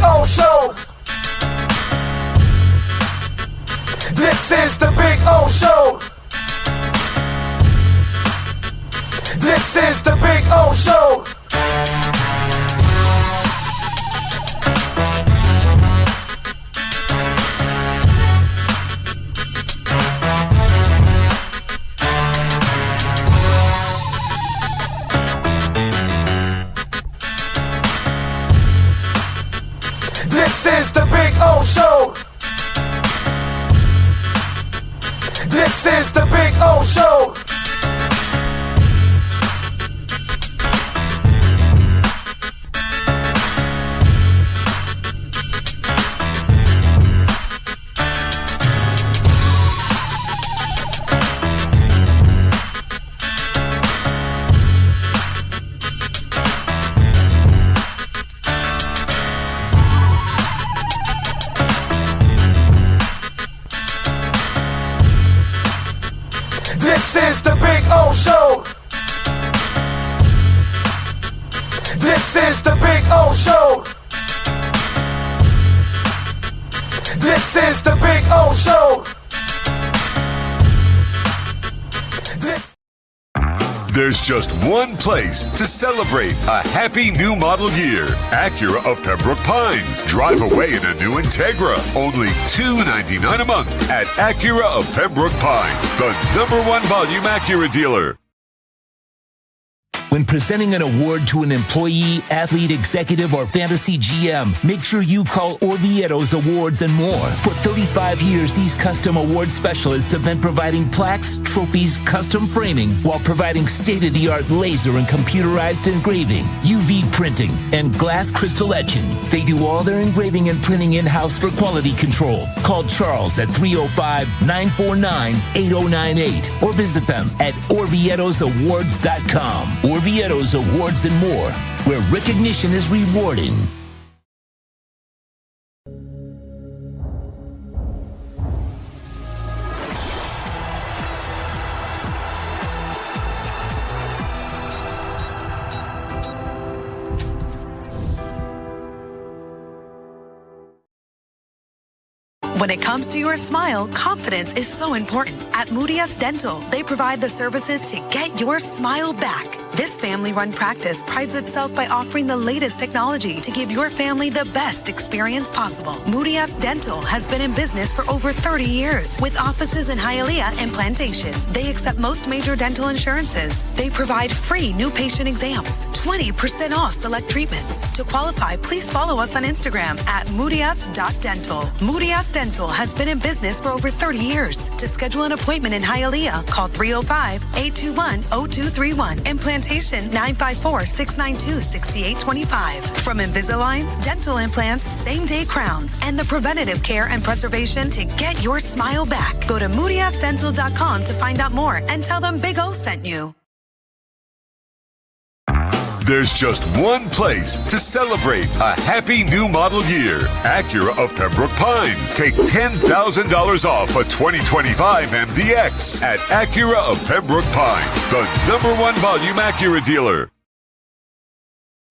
O Show. This is the Big O Show. This is the Big O Show. This is the Big O Show. This is the Big O Show. This is the Big O Show. This is the Big O Show. This is the Big O Show. There's just one place to celebrate a happy new model year. Acura of Pembroke Pines. Drive away in a new Integra. Only $299 a month at Acura of Pembroke Pines, the #1 volume Acura dealer. When presenting an award to an employee, athlete, executive, or fantasy GM, make sure you call Orviet's Awards and More. For 35 years, these custom award specialists have been providing plaques, trophies, custom framing, while providing state-of-the-art laser and computerized engraving, UV printing, and glass crystal etching. They do all their engraving and printing in-house for quality control. Call Charles at 305-949-8098 or visit them at orvietosawards.com. Orviet's Awards and More, where recognition is rewarding. When it comes to your smile, confidence is so important. At Moody Dental, they provide the services to get your smile back. This family-run practice prides itself by offering the latest technology to give your family the best experience possible. Moody Dental has been in business for over 30 years with offices in Hialeah and Plantation. They accept most major dental insurances. They provide free new patient exams, 20% off select treatments. To qualify, please follow us on Instagram at moodys.dental. Moody Dental has been in business for over 30 years. To schedule an appointment in Hialeah, call 305-821-0231 and Plantation 954-692-6825. From Invisaligns, dental implants, same-day crowns, and the preventative care and preservation to get your smile back. Go to moodysdental.com to find out more and tell them Big O sent you. There's just one place to celebrate a happy new model year. Acura of Pembroke Pines. Take $10,000 off a 2025 MDX at Acura of Pembroke Pines, the #1 volume Acura dealer.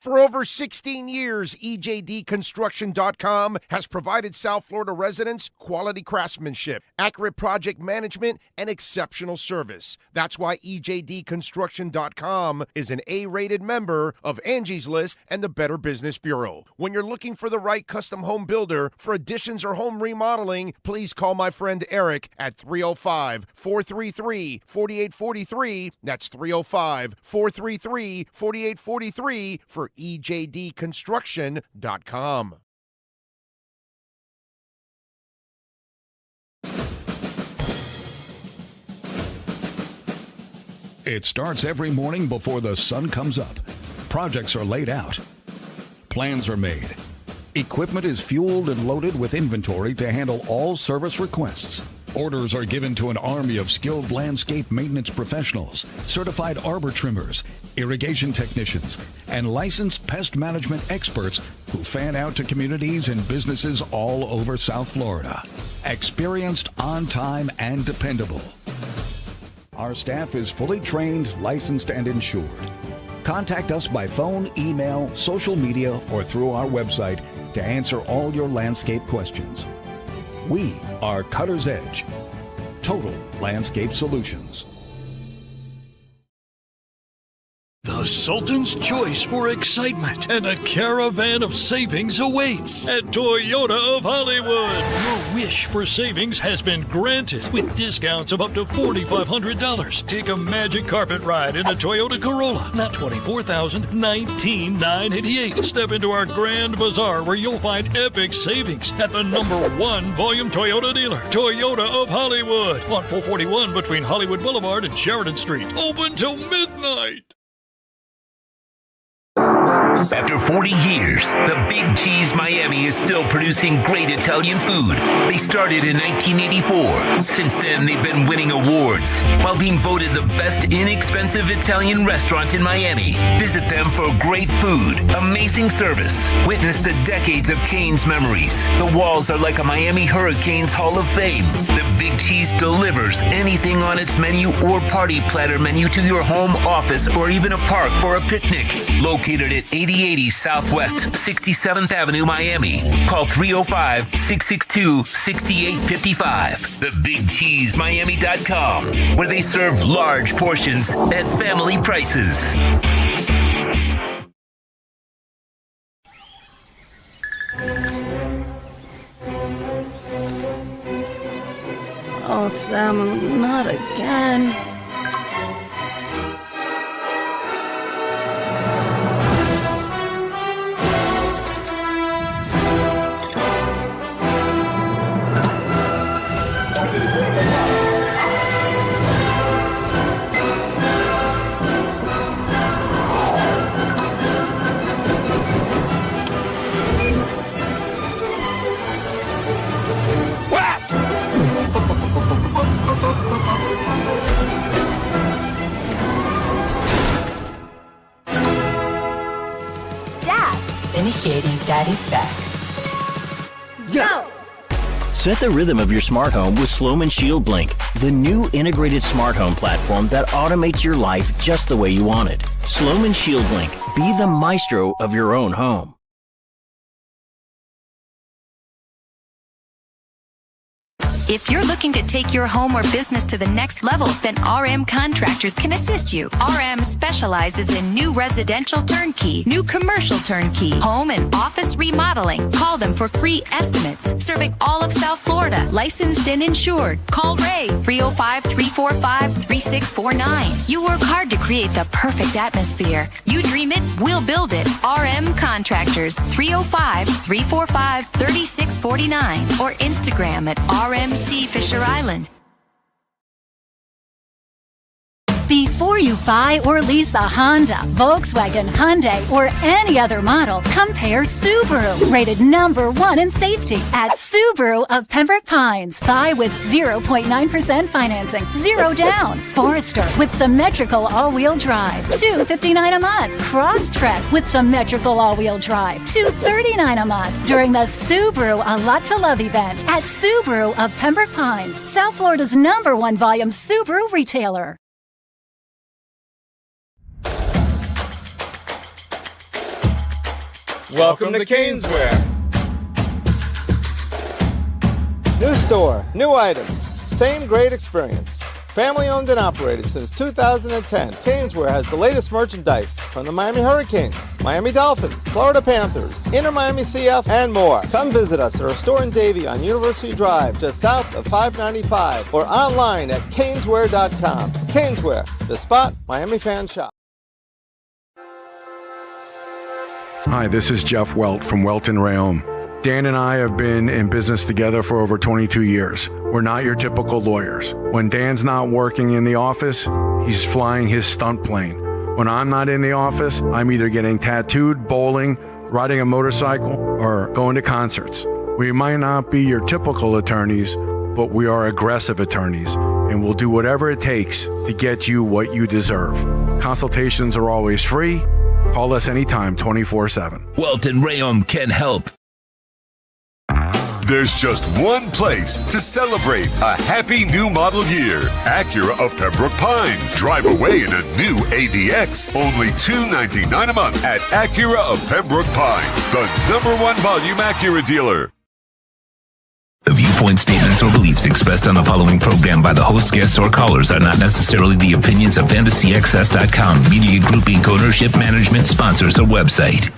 For over 16 years, EJDconstruction.com has provided South Florida residents quality craftsmanship, accurate project management, and exceptional service. That's why EJDconstruction.com is an A-rated member of Angie's List and the Better Business Bureau. When you're looking for the right custom home builder for additions or home remodeling, please call my friend Eric at 305-433-4843. That's 305-433-4843 for EJDconstruction.com. It starts every morning before the sun comes up. Projects are laid out. Plans are made. Equipment is fueled and loaded with inventory to handle all service requests. Orders are given to an army of skilled landscape maintenance professionals, certified arbor trimmers, irrigation technicians, and licensed pest management experts who fan out to communities and businesses all over South Florida. Experienced, on time, and dependable. Our staff is fully trained, licensed, and insured. Contact us by phone, email, social media, or through our website, to answer all your landscape questions. We are Cutter's Edge, Total Landscape Solutions. The Sultan's choice for excitement and a caravan of savings awaits at Toyota of Hollywood. Your wish for savings has been granted with discounts of up to $4,500. Take a magic carpet ride in a Toyota Corolla, not $24,000, $19,988. Step into our grand bazaar where you'll find epic savings at the #1 volume Toyota dealer, Toyota of Hollywood, on 441 between Hollywood Boulevard and Sheridan Street. Open till midnight. After 40 years, the Big Cheese Miami is still producing great Italian food. They started in 1984. Since then, they've been winning awards while being voted the best inexpensive Italian restaurant in Miami. Visit them for great food, amazing service. Witness the decades of Cane's memories. The walls are like a Miami Hurricanes Hall of Fame. The Big Cheese delivers anything on its menu or party platter menu to your home, office, or even a park for a picnic. Located at 8080 Southwest 67th Avenue, Miami. Call 305-662-6855. TheBigCheeseMiami.com, where they serve large portions at family prices. Oh, Sam, not again. Initiating Daddy's back. Go! Set the rhythm of your smart home with Sloman Shield Blink, the new integrated smart home platform that automates your life just the way you want it. Sloman Shield Blink. Be the maestro of your own home. If you're looking to take your home or business to the next level, then RM Contractors can assist you. RM specializes in new residential turnkey, new commercial turnkey, home and office remodeling. Call them for free estimates. Serving all of South Florida, licensed and insured. Call Ray, 305-345-3649. You work hard to create the perfect atmosphere. You dream it, we'll build it. RM Contractors, 305-345-3649. Or Instagram at RMC Fisher Island. Before you buy or lease a Honda, Volkswagen, Hyundai, or any other model, compare Subaru, rated #1 in safety at Subaru of Pembroke Pines. Buy with 0.9% financing, 0 down. Forester with symmetrical all-wheel drive, $259 a month. Crosstrek with symmetrical all-wheel drive, $239 a month. During the Subaru A Lot to Love event at Subaru of Pembroke Pines, South Florida's #1 volume Subaru retailer. Welcome to Caneswear. New store, new items, same great experience. Family owned and operated since 2010, Caneswear has the latest merchandise from the Miami Hurricanes, Miami Dolphins, Florida Panthers, Inter Miami CF, and more. Come visit us at our store in Davie on University Drive, just south of 595, or online at caneswear.com. Caneswear, the spot Miami fans shop. Hi, this is Jeff Welt from Welton Rayom. Dan and I have been in business together for over 22 years. We're not your typical lawyers. When Dan's not working in the office, he's flying his stunt plane. When I'm not in the office, I'm either getting tattooed, bowling, riding a motorcycle, or going to concerts. We might not be your typical attorneys, but we are aggressive attorneys, and we'll do whatever it takes to get you what you deserve. Consultations are always free. Call us anytime, 24/7. Welton Rayom can help. There's just one place to celebrate a happy new model year. Acura of Pembroke Pines. Drive away in a new ADX. Only $299 a month at Acura of Pembroke Pines, the #1 volume Acura dealer. The viewpoint statements or beliefs expressed on the following program by the host, guests, or callers are not necessarily the opinions of FantasyXS.com, Media Group Inc. ownership, management, sponsors, or website.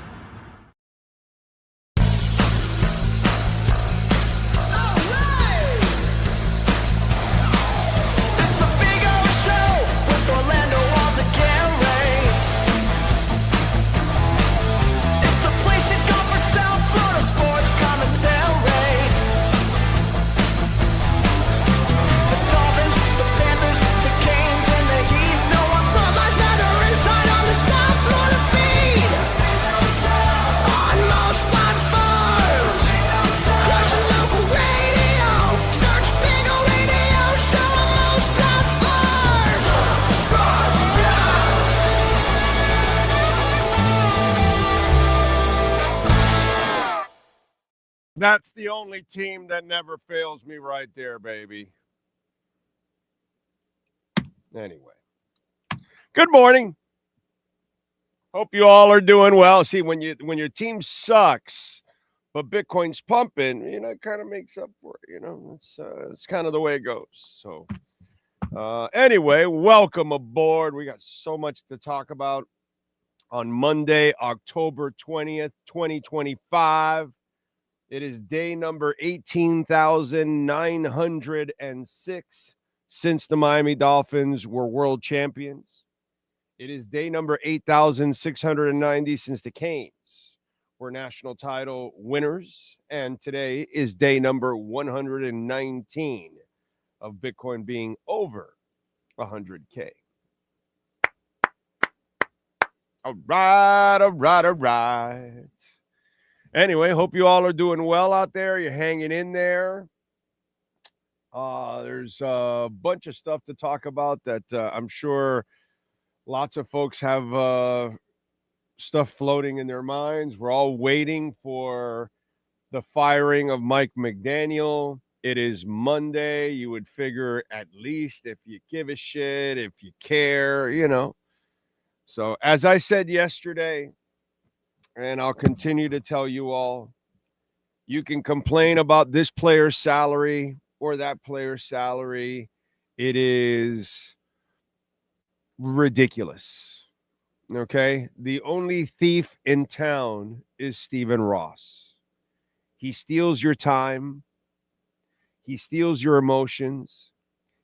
That's the only team that never fails me right there, baby. Anyway. Good morning. Hope you all are doing well. See, when your team sucks, but Bitcoin's pumping, it kind of makes up for it. It's kind of the way it goes. So anyway, welcome aboard. We got so much to talk about on Monday, October 20th, 2025. It is day number 18,906 since the Miami Dolphins were world champions. It is day number 8,690 since the Canes were national title winners. And today is day number 119 of Bitcoin being over 100K. All right. Anyway, hope you all are doing well out there. You're hanging in there. There's a bunch of stuff to talk about that I'm sure lots of folks have stuff floating in their minds. We're all waiting for the firing of Mike McDaniel. It is Monday. You would figure at least if you give a shit, if you care, So as I said yesterday, and I'll continue to tell you all, you can complain about this player's salary or that player's salary. It is ridiculous. Okay? The only thief in town is Stephen Ross. He steals your time. He steals your emotions.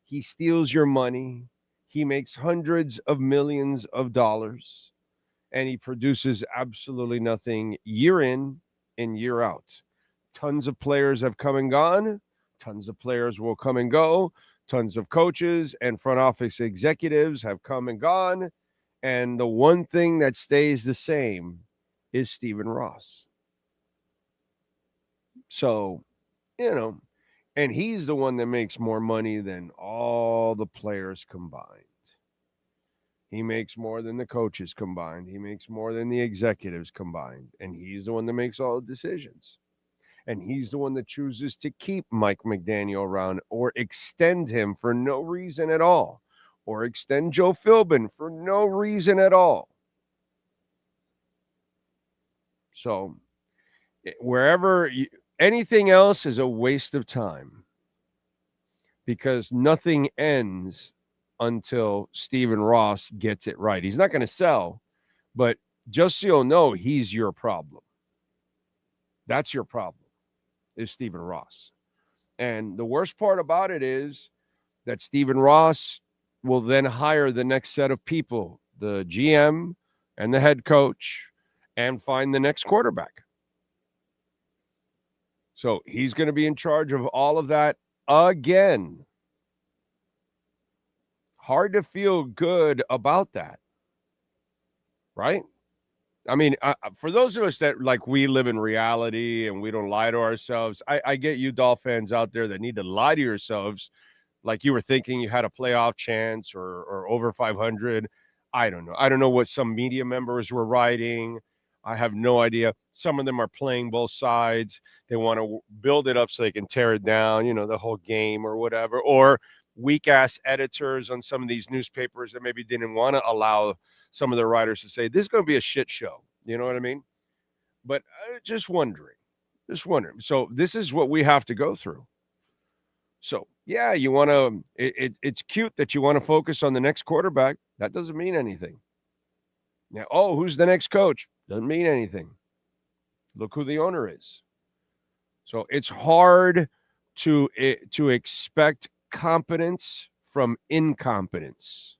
He steals your money. He makes hundreds of millions of dollars. And he produces absolutely nothing year in and year out. Tons of players have come and gone. Tons of players will come and go. Tons of coaches and front office executives have come and gone. And the one thing that stays the same is Stephen Ross. So, and he's the one that makes more money than all the players combined. He makes more than the coaches combined. He makes more than the executives combined. And he's the one that makes all the decisions. And he's the one that chooses to keep Mike McDaniel around or extend him for no reason at all. Or extend Joe Philbin for no reason at all. So anything else is a waste of time. Because nothing ends until Stephen Ross gets it right. He's not going to sell, but just so you'll know, he's your problem. That's your problem, is Stephen Ross. And the worst part about it is that Stephen Ross will then hire the next set of people, the GM and the head coach, and find the next quarterback. So he's going to be in charge of all of that again. Hard to feel good about that, right? I mean, for those of us that we live in reality and we don't lie to ourselves, I get you Dolphins out there that need to lie to yourselves like you were thinking you had a playoff chance or over 500. I don't know. I don't know what some media members were writing. I have no idea. Some of them are playing both sides. They want to build it up so they can tear it down, the whole game or whatever. Or weak-ass editors on some of these newspapers that maybe didn't want to allow some of their writers to say, this is going to be a shit show. You know what I mean? But just wondering. So this is what we have to go through. So, yeah, you want to it's cute that you want to focus on the next quarterback. That doesn't mean anything. Now, who's the next coach? Doesn't mean anything. Look who the owner is. So it's hard to expect competence from incompetence.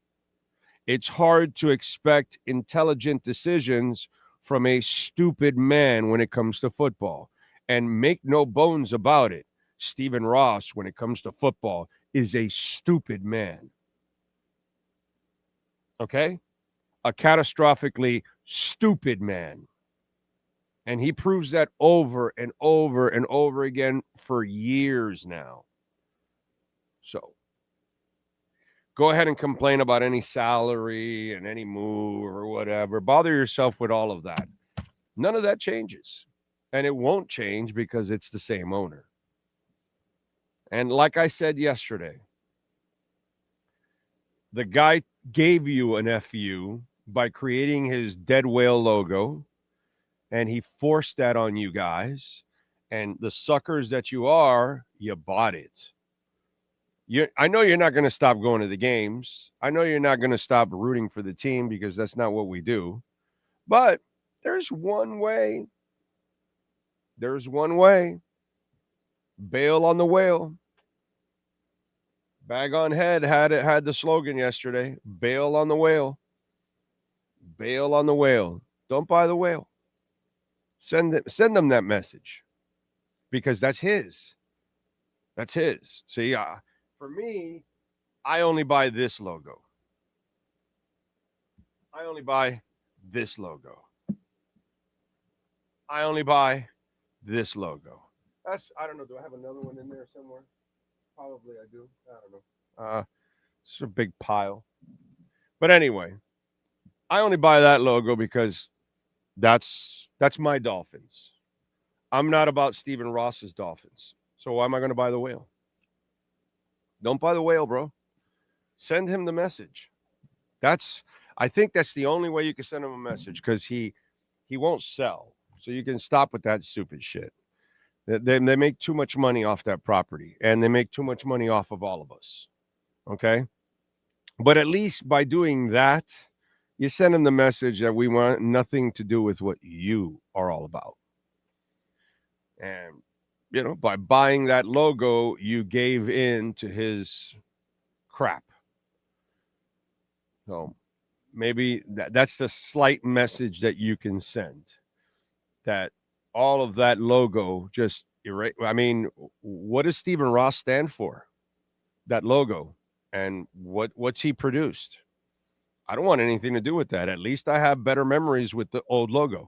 It's hard to expect intelligent decisions from a stupid man when it comes to football. And make no bones about it, Stephen Ross, when it comes to football, is a stupid man. Okay? A catastrophically stupid man. And he proves that over and over and over again for years now. So, go ahead and complain about any salary and any move or whatever. Bother yourself with all of that. None of that changes. And it won't change because it's the same owner. And like I said yesterday, the guy gave you an FU by creating his dead whale logo, and he forced that on you guys. And the suckers that you are, you bought it. I know you're not going to stop going to the games. I know you're not going to stop rooting for the team because that's not what we do. But there's one way. There's one way. Bail on the whale. Bag on Head had the slogan yesterday. Bail on the whale. Bail on the whale. Don't buy the whale. Send them that message. Because that's his. That's his. See, for me, I only buy this logo. I only buy this logo. I only buy this logo. I don't know. Do I have another one in there somewhere? Probably I do. I don't know. It's a big pile. But anyway, I only buy that logo because that's my Dolphins. I'm not about Stephen Ross's Dolphins. So why am I going to buy the whale? Don't buy the whale, bro. Send him the message. I think that's the only way you can send him a message because he won't sell. So you can stop with that stupid shit. They make too much money off that property, and they make too much money off of all of us. Okay? But at least by doing that, you send them the message that we want nothing to do with what you are all about. And, by buying that logo, you gave in to his crap. So maybe that's the slight message that you can send. That all of that logo just erase. I mean, what does Stephen Ross stand for? That logo. And what's he produced? I don't want anything to do with that. At least I have better memories with the old logo.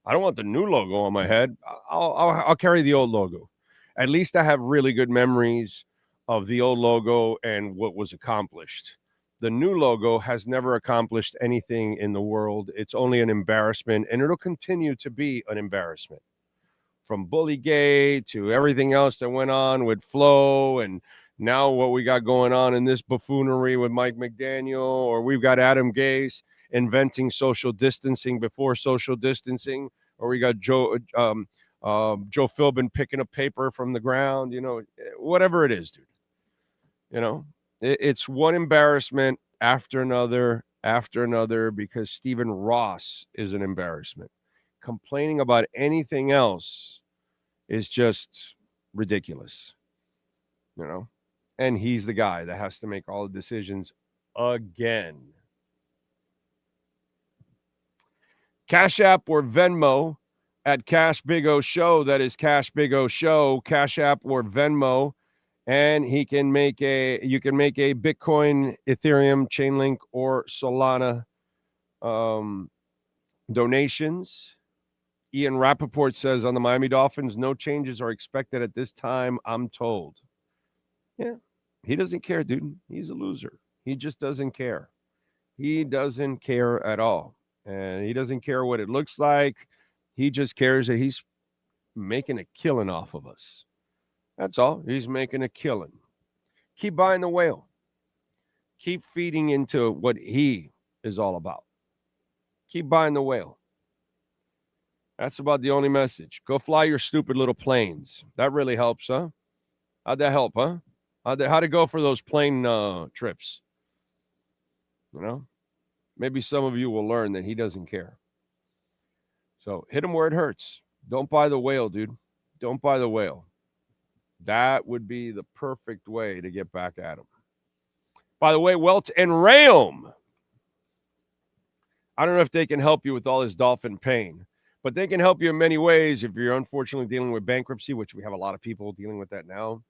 I don't want the new logo on my head. I'll carry the old logo. At least I have really good memories of the old logo and what was accomplished. The new logo has never accomplished anything in the world. It's only an embarrassment, and it'll continue to be an embarrassment. From Bullygate to everything else that went on with Flo, and now what we got going on in this buffoonery with Mike McDaniel, or we've got Adam Gase inventing social distancing before social distancing, or we got Joe Philbin picking up paper from the ground, whatever it is, dude. It's one embarrassment after another, because Stephen Ross is an embarrassment. Complaining about anything else is just ridiculous, and he's the guy that has to make all the decisions again. Cash App or Venmo at Cash Big O Show. That is Cash Big O Show. Cash App or Venmo. And you can make a Bitcoin, Ethereum, Chainlink, or Solana donations. Ian Rappaport says on the Miami Dolphins, no changes are expected at this time, I'm told. Yeah, he doesn't care, dude. He's a loser. He just doesn't care. He doesn't care at all. And he doesn't care what it looks like. He just cares that he's making a killing off of us. That's all. He's making a killing. Keep buying the whale. Keep feeding into what he is all about. Keep buying the whale. That's about the only message. Go fly your stupid little planes. That really helps, huh? How'd that help, huh? How'd it go for those plane trips? You know? Maybe some of you will learn that he doesn't care. So hit him where it hurts. Don't buy the whale, dude. Don't buy the whale. That would be the perfect way to get back at him. By the way, Welt and Rayom. I don't know if they can help you with all this dolphin pain, but they can help you in many ways if you're unfortunately dealing with bankruptcy, which we have a lot of people dealing with that now.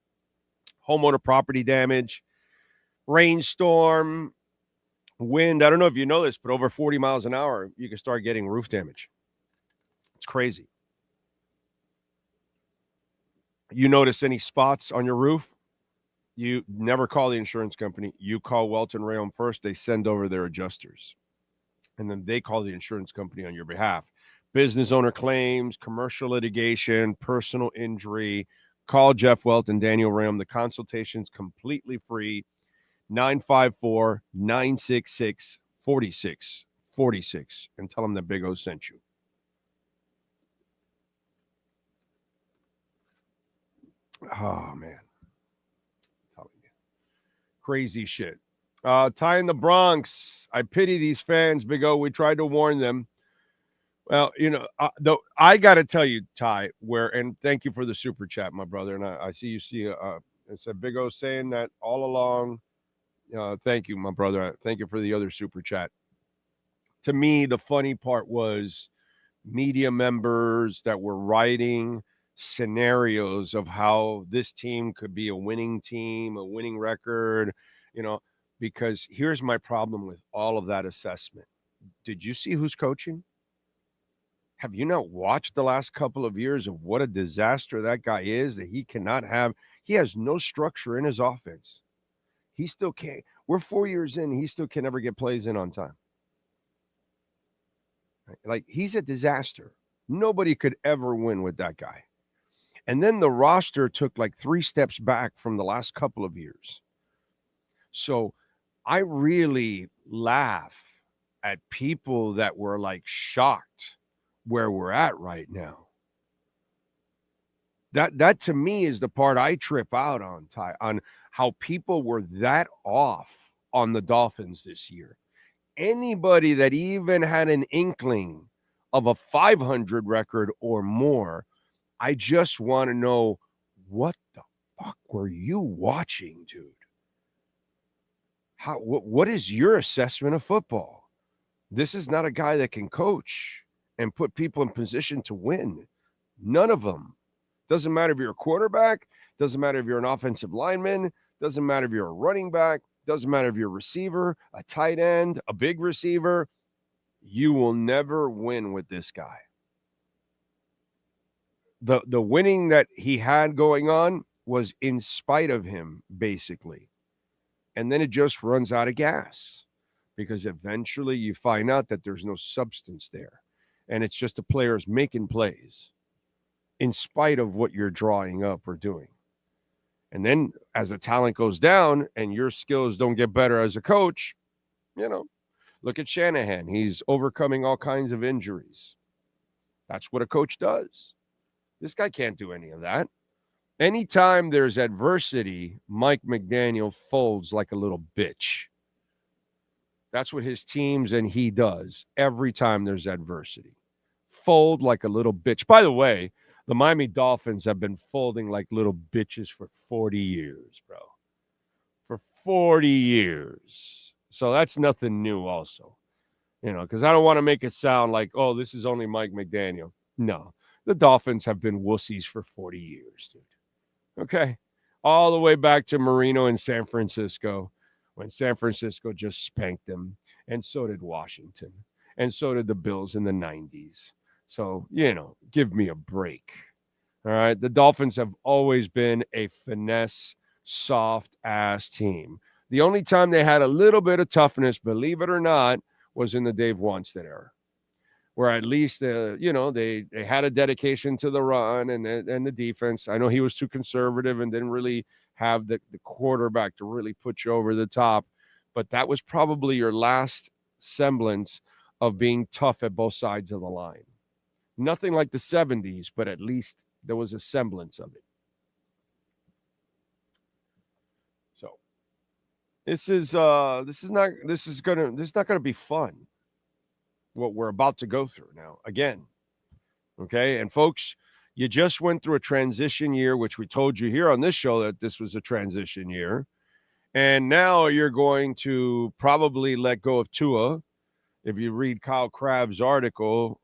Homeowner property damage, rainstorm, wind. I don't know if you know this, but over 40 miles an hour, you can start getting roof damage. It's crazy. You notice any spots on your roof, you never call the insurance company. You call Welton Rayom first. They send over their adjusters. And then they call the insurance company on your behalf. Business owner claims, commercial litigation, personal injury. Call Jeff Welt and Daniel Rayom. The consultation's completely free. 954-966-4646. And tell them that Big O sent you. Oh, man. Crazy shit. Ty in the Bronx. I pity these fans, Big O. We tried to warn them. Well, you know, I got to tell you, Ty, and thank you for the super chat, my brother. And I see it said Big O saying that all along. Thank you, my brother. Thank you for the other super chat. To me, the funny part was media members that were writing scenarios of how this team could be a winning team, a winning record, because here's my problem with all of that assessment. Did you see who's coaching? Have you not watched the last couple of years of what a disaster that guy is, that he cannot have? He has no structure in his offense. He still can't. We're 4 years in. He still can never get plays in on time. Like, he's a disaster. Nobody could ever win with that guy. And then the roster took like 3 steps back from the last couple of years. So I really laugh at people that were like shocked where we're at right now. That to me is the part I trip out on, Ty, on how people were that off on the Dolphins this year. Anybody that even had an inkling of a 500 record or more, I just want to know, what the fuck were you watching, dude? What is your assessment of football? This is not a guy that can coach and put people in position to win. None of them. Doesn't matter if you're a quarterback. Doesn't matter if you're an offensive lineman. Doesn't matter if you're a running back. Doesn't matter if you're a receiver, a tight end, a big receiver. You will never win with this guy. The winning that he had going on was in spite of him, basically. And then it just runs out of gas because eventually you find out that there's no substance there. And it's just the players making plays in spite of what you're drawing up or doing. And then as the talent goes down and your skills don't get better as a coach, look at Shanahan. He's overcoming all kinds of injuries. That's what a coach does. This guy can't do any of that. Anytime there's adversity, Mike McDaniel folds like a little bitch. That's what his teams and he does every time there's adversity. Fold like a little bitch. By the way, the Miami Dolphins have been folding like little bitches for 40 years, bro. For 40 years. So that's nothing new also. Because I don't want to make it sound like, oh, this is only Mike McDaniel. No. The Dolphins have been wussies for 40 years, dude. Okay? All the way back to Marino in San Francisco, when San Francisco just spanked them. And so did Washington. And so did the Bills in the 90s. So, give me a break. All right? The Dolphins have always been a finesse, soft-ass team. The only time they had a little bit of toughness, believe it or not, was in the Dave Wannstedt era. where at least they had a dedication to the run and the defense. I know he was too conservative and didn't really have the quarterback to really put you over the top, but that was probably your last semblance of being tough at both sides of the line. Nothing like the 70s, but at least there was a semblance of it. So this is not gonna be fun, what we're about to go through now again. Okay, and folks, you just went through a transition year, which we told you here on this show that this was a transition year, and now you're going to probably let go of Tua. If you read Kyle Crabb's article,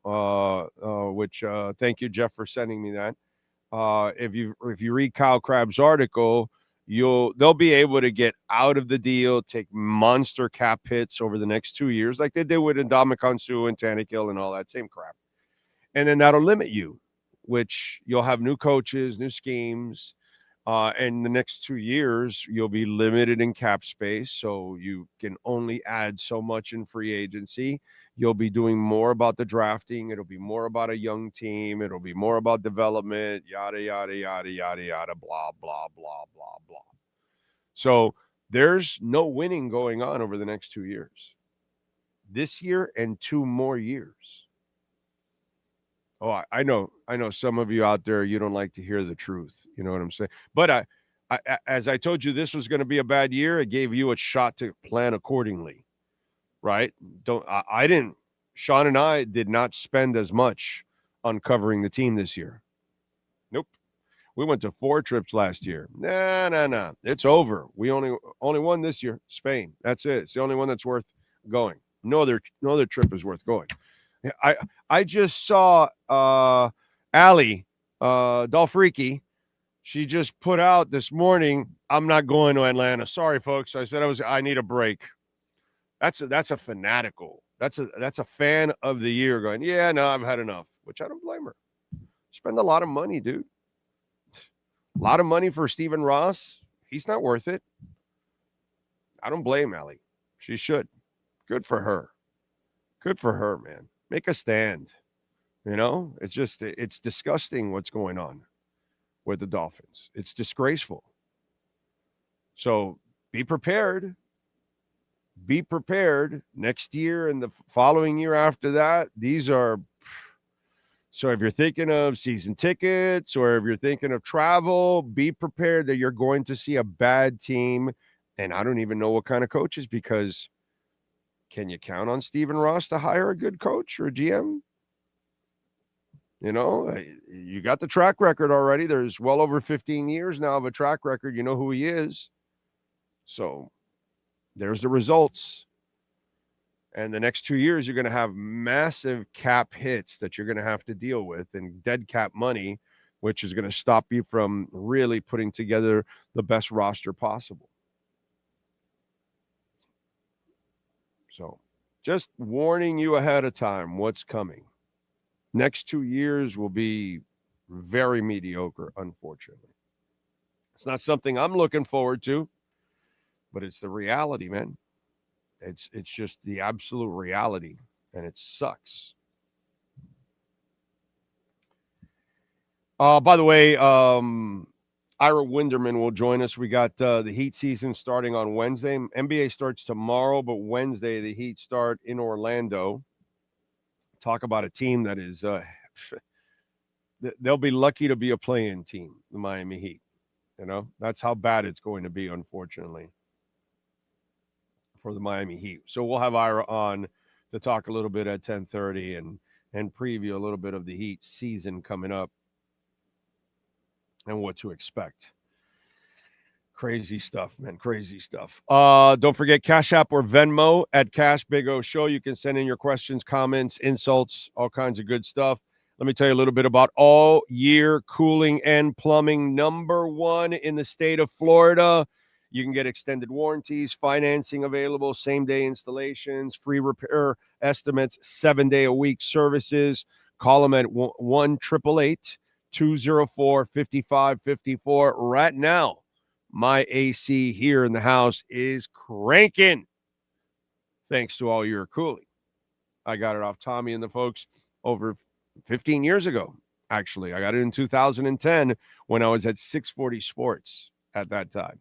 which thank you, Jeff, for sending me that. If you read Kyle Crabb's article, they'll be able to get out of the deal, take monster cap hits over the next 2 years, like they did with Ndamukong Suh and Tannehill and all that same crap. And then that'll limit you, which you'll have new coaches, new schemes. And the next 2 years, you'll be limited in cap space, so you can only add so much in free agency. You'll be doing more about the drafting. It'll be more about a young team. It'll be more about development, yada, yada, yada, yada, yada, blah, blah, blah, blah, blah. So there's no winning going on over the next 2 years. This year and 2 more years. Oh, I know some of you out there, you don't like to hear the truth. You know what I'm saying? But I as I told you, this was going to be a bad year. It gave you a shot to plan accordingly, right? Sean and I did not spend as much on covering the team this year. Nope. We went to 4 trips last year. Nah. It's over. We only won this year. Spain. That's it. It's the only one that's worth going. No other trip is worth going. I just saw Allie Dolfriki. She just put out this morning, I'm not going to Atlanta. Sorry, folks. I said I need a break. That's a fanatical. That's a fan of the year going, yeah, no, I've had enough, which I don't blame her. Spend a lot of money, dude. A lot of money for Stephen Ross. He's not worth it. I don't blame Allie. She should. Good for her. Good for her, man. Make a stand. It's disgusting what's going on with the Dolphins. It's disgraceful. So be prepared. Be prepared next year and the following year after that. So if you're thinking of season tickets or if you're thinking of travel, be prepared that you're going to see a bad team. And I don't even know what kind of coaches, because can you count on Stephen Ross to hire a good coach or a GM? You got the track record already. There's well over 15 years now of a track record. You know who he is. So there's the results. And the next 2 years, you're going to have massive cap hits that you're going to have to deal with, and dead cap money, which is going to stop you from really putting together the best roster possible. So just warning you ahead of time what's coming. Next 2 years will be very mediocre, unfortunately. It's not something I'm looking forward to, but it's the reality, man. It's just the absolute reality, and it sucks. By the way, Ira Winderman will join us. We got the Heat season starting on Wednesday. NBA starts tomorrow, but Wednesday the Heat start in Orlando. Talk about a team that is they'll be lucky to be a play-in team, the Miami Heat. That's how bad it's going to be, unfortunately, for the Miami Heat. So we'll have Ira on to talk a little bit at 10:30 and preview a little bit of the Heat season coming up and what to expect. Crazy stuff, man. Crazy stuff. Don't forget Cash App or Venmo at Cash Big O Show. You can send in your questions, comments, insults, all kinds of good stuff. Let me tell you a little bit about All Year Cooling and Plumbing, #1 in the state of Florida. You can get extended warranties, financing available, same-day installations, free repair estimates, 7-day-a-week services. Call them at 1-888-204-5554 right now. My AC here in the house is cranking, thanks to All Year Cooling. I got it off Tommy and the folks over 15 years ago, actually. I got it in 2010 when I was at 640 Sports at that time.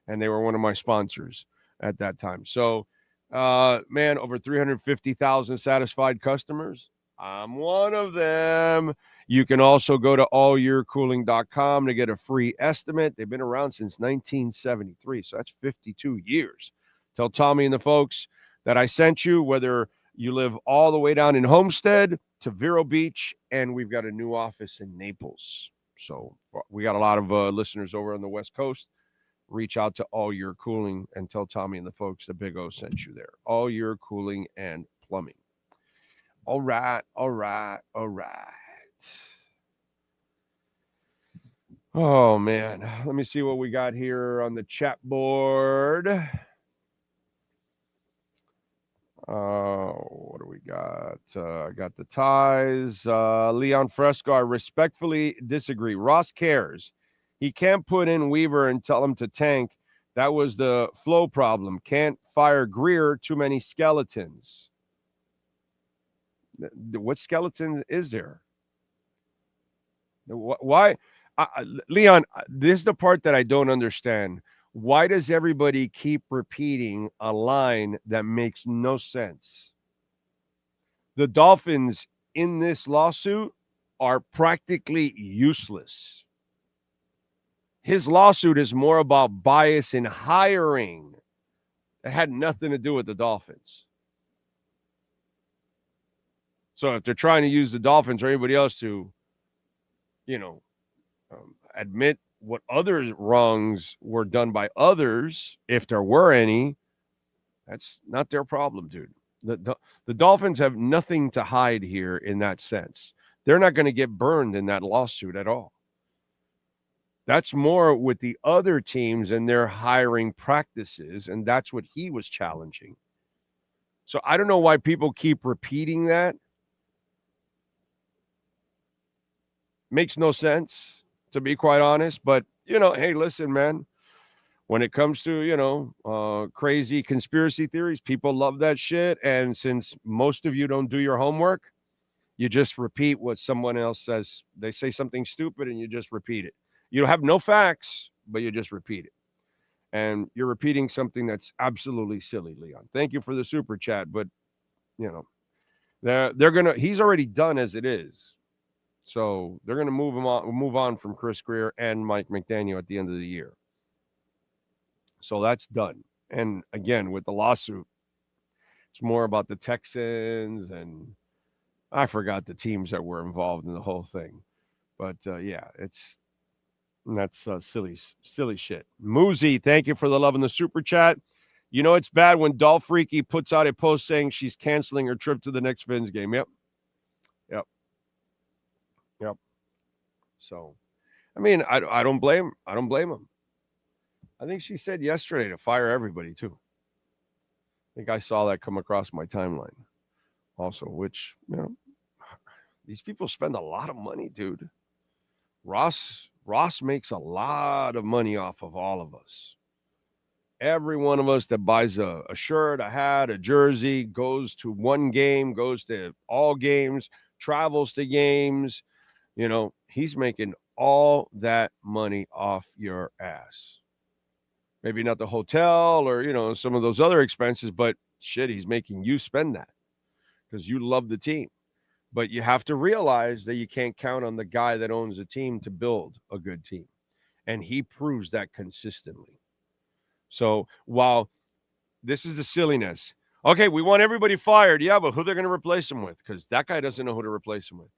And they were one of my sponsors at that time. So, man, over 350,000 satisfied customers. I'm one of them. You can also go to allyearcooling.com to get a free estimate. They've been around since 1973, so that's 52 years. Tell Tommy and the folks that I sent you, whether you live all the way down in Homestead to Vero Beach, and we've got a new office in Naples. So we got a lot of listeners over on the West Coast. Reach out to All Year Cooling and tell Tommy and the folks the Big O sent you there. All Year Cooling and Plumbing. All right. Oh, man. Let me see what we got here on the chat board. What do we got? I got the ties. Leon Fresco, I respectfully disagree. Ross cares. He can't put in Weaver and tell him to tank. That was the flow problem. Can't fire Greer. Too many skeletons. What skeleton is there? Why? Leon, this is the part that I don't understand. Why does everybody keep repeating a line that makes no sense? The Dolphins in this lawsuit are practically useless. His lawsuit is more about bias in hiring. It had nothing to do with the Dolphins. So if they're trying to use the Dolphins or anybody else to, admit what other wrongs were done by others, if there were any, that's not their problem, dude. The Dolphins have nothing to hide here in that sense. They're not going to get burned in that lawsuit at all. That's more with the other teams and their hiring practices, and that's what he was challenging. So I don't know why people keep repeating that. Makes no sense, to be quite honest. But, hey, listen, man, when it comes to, crazy conspiracy theories, people love that shit. And since most of you don't do your homework, you just repeat what someone else says. They say something stupid and you just repeat it. You have no facts, but you just repeat it. And you're repeating something that's absolutely silly, Leon. Thank you for the super chat. But, they're going to, he's already done as it is. So they're going to move on from Chris Greer and Mike McDaniel at the end of the year. So that's done. And again, with the lawsuit, it's more about the Texans, and I forgot the teams that were involved in the whole thing. But yeah, that's silly shit. Moozy, thank you for the love in the super chat. It's bad when Dolph Freaky puts out a post saying she's canceling her trip to the next Fins game. Yep. So, I mean, I don't blame him. I think she said yesterday to fire everybody too. I think I saw that come across my timeline also, which, these people spend a lot of money, dude. Ross makes a lot of money off of all of us. Every one of us that buys a shirt, a hat, a jersey, goes to one game, goes to all games, travels to games, he's making all that money off your ass. Maybe not the hotel or, some of those other expenses, but shit, he's making you spend that because you love the team. But you have to realize that you can't count on the guy that owns a team to build a good team. And he proves that consistently. So while this is the silliness, okay, we want everybody fired. Yeah, but who they're going to replace him with? Because that guy doesn't know who to replace him with.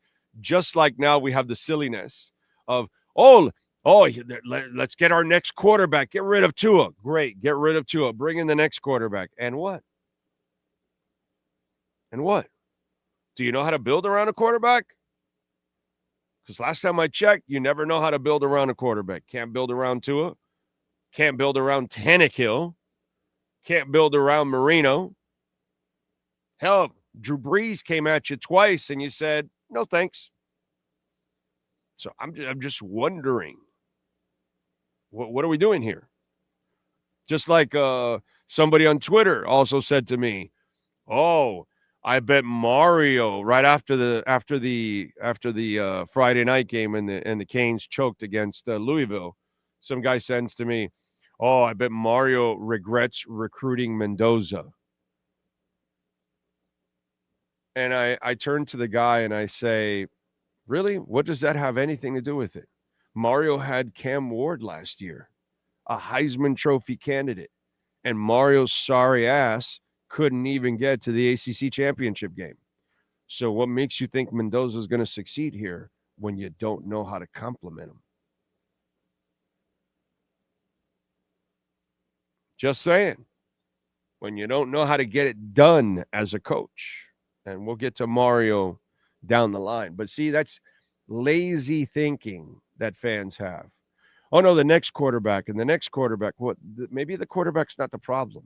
Just like now we have the silliness of, let's get our next quarterback. Get rid of Tua. Great. Get rid of Tua. Bring in the next quarterback. And what? Do you know how to build around a quarterback? Because last time I checked, you never know how to build around a quarterback. Can't build around Tua. Can't build around Tannehill. Can't build around Marino. Hell, Drew Brees came at you twice and you said, no, thanks. So I'm just wondering, what are we doing here? Just like somebody on Twitter also said to me, I bet Mario right after the Friday night game and the Canes choked against Louisville. Some guy sends to me, "Oh, I bet Mario regrets recruiting Mendoza." And I turn to the guy and I say, "Really? What does that have anything to do with it? Mario had Cam Ward last year, a Heisman Trophy candidate, and Mario's sorry ass couldn't even get to the ACC championship game. So what makes you think Mendoza is going to succeed here when you don't know how to compliment him?" Just saying. When you don't know how to get it done as a coach. And we'll get to Mario down the line. But see, that's lazy thinking that fans have. Oh, no, the next quarterback and the next quarterback. Maybe the quarterback's not the problem.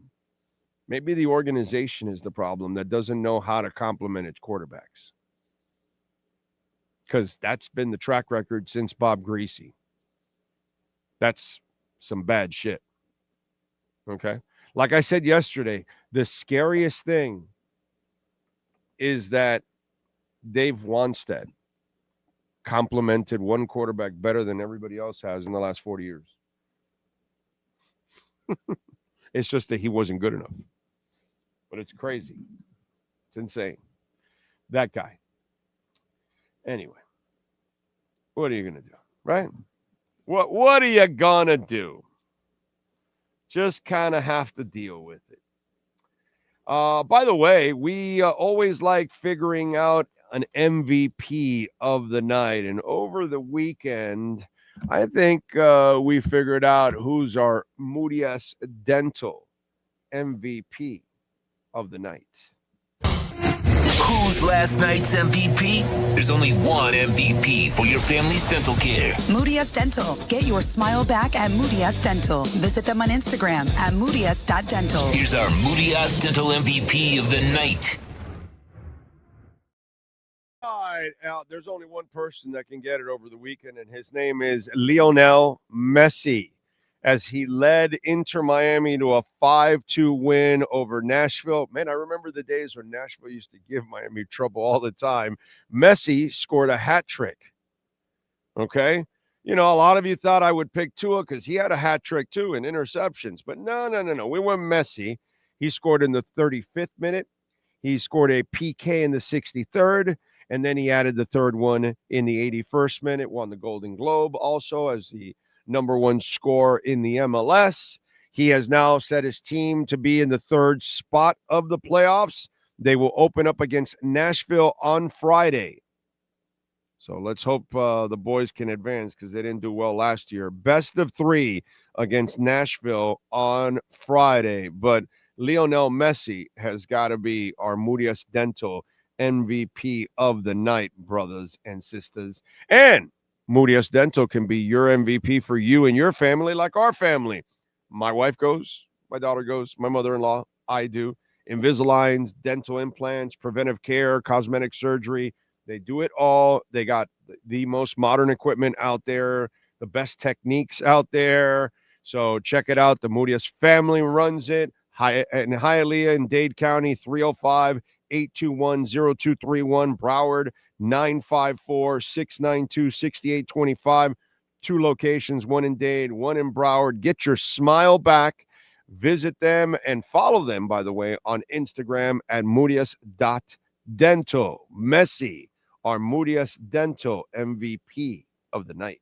Maybe the organization is the problem that doesn't know how to compliment its quarterbacks. Because that's been the track record since Bob Greasy. That's some bad shit. Okay? Like I said yesterday, the scariest thing is that Dave Wanstead complimented one quarterback better than everybody else has in the last 40 years. It's just that he wasn't good enough. But it's crazy. It's insane. That guy. Anyway, what are you going to do, right? What are you going to do? Just kind of have to deal with it. By the way, we always like figuring out an MVP of the night. And over the weekend, I think we figured out who's our Moody Dental MVP of the night. Who's last night's MVP? There's only one MVP for your family's dental care. Moody Dental. Get your smile back at Moody Dental. Visit them on Instagram at moody.dental. Here's our Moody Dental MVP of the night. All right, there's only one person that can get it over the weekend, and his name is Lionel Messi, as he led Inter Miami to a 5-2 win over Nashville. Man, I remember the days when Nashville used to give Miami trouble all the time. Messi scored a hat trick. Okay? You know, a lot of you thought I would pick Tua because he had a hat trick too in interceptions. But no. We went Messi. He scored in the 35th minute. He scored a PK in the 63rd. And then he added the third one in the 81st minute, won the Golden Globe also as the number one scorer in the MLS. He has now set his team to be in the third spot of the playoffs. They will open up against Nashville on Friday. So let's hope the boys can advance because they didn't do well last year. Best of 3 against Nashville on Friday. But Lionel Messi has got to be our Moody Dental MVP of the night, brothers and sisters. And Moody Dental can be your MVP for you and your family, like our family. My wife goes, my daughter goes, my mother-in-law, I do. Invisaligns, dental implants, preventive care, cosmetic surgery. They do it all. They got the most modern equipment out there, the best techniques out there. So check it out. The Moody family runs it. In Hialeah in Dade County, 305-821-0231. Broward, 954-692-6825. 2 locations, one in Dade, one in Broward. Get your smile back. Visit them and follow them, by the way, on Instagram at moodius.dental. Messi, our Moody Dental MVP of the night.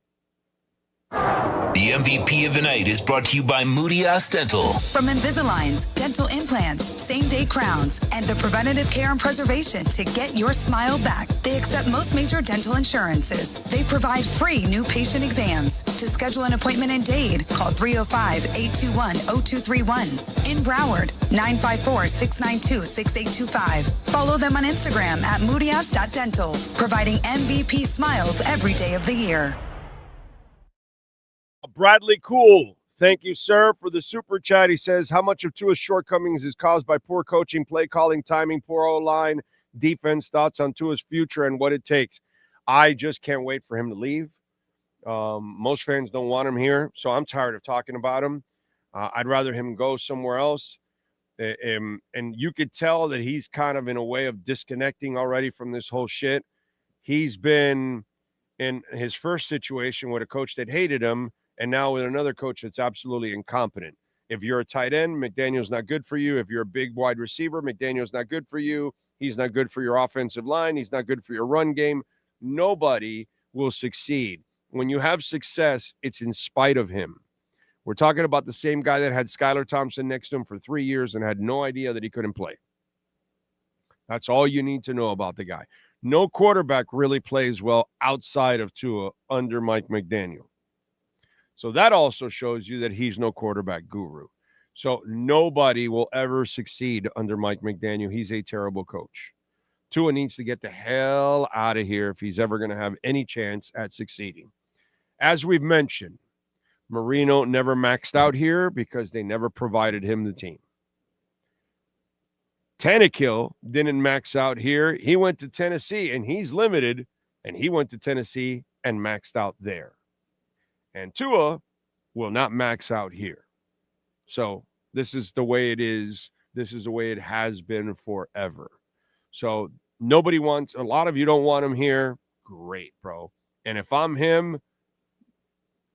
The MVP of the night is brought to you by Moody Dental. From Invisaligns, dental implants, same-day crowns, and the preventative care and preservation to get your smile back. They accept most major dental insurances. They provide free new patient exams. To schedule an appointment in Dade, call 305-821-0231. In Broward, 954-692-6825. Follow them on Instagram at moodias.dental, providing MVP smiles every day of the year. Bradley Cool, thank you, sir, for the super chat. He says, how much of Tua's shortcomings is caused by poor coaching, play calling, timing, poor O-line, defense, thoughts on Tua's future and what it takes? I just can't wait for him to leave. Most fans don't want him here, so I'm tired of talking about him. I'd rather him go somewhere else. And you could tell that he's kind of in a way of disconnecting already from this whole shit. He's been in his first situation with a coach that hated him, and now with another coach that's absolutely incompetent. If you're a tight end, McDaniel's not good for you. If you're a big wide receiver, McDaniel's not good for you. He's not good for your offensive line. He's not good for your run game. Nobody will succeed. When you have success, it's in spite of him. We're talking about the same guy that had Skylar Thompson next to him for 3 years and had no idea that he couldn't play. That's all you need to know about the guy. No quarterback really plays well outside of Tua under Mike McDaniel. So that also shows you that he's no quarterback guru. So nobody will ever succeed under Mike McDaniel. He's a terrible coach. Tua needs to get the hell out of here if he's ever going to have any chance at succeeding. As we've mentioned, Marino never maxed out here because they never provided him the team. Tannehill didn't max out here. He went to Tennessee, and he's limited, and he went to Tennessee and maxed out there. And Tua will not max out here. So this is the way it is. This is the way it has been forever. So nobody wants, a lot of you don't want him here. Great, bro. And if I'm him,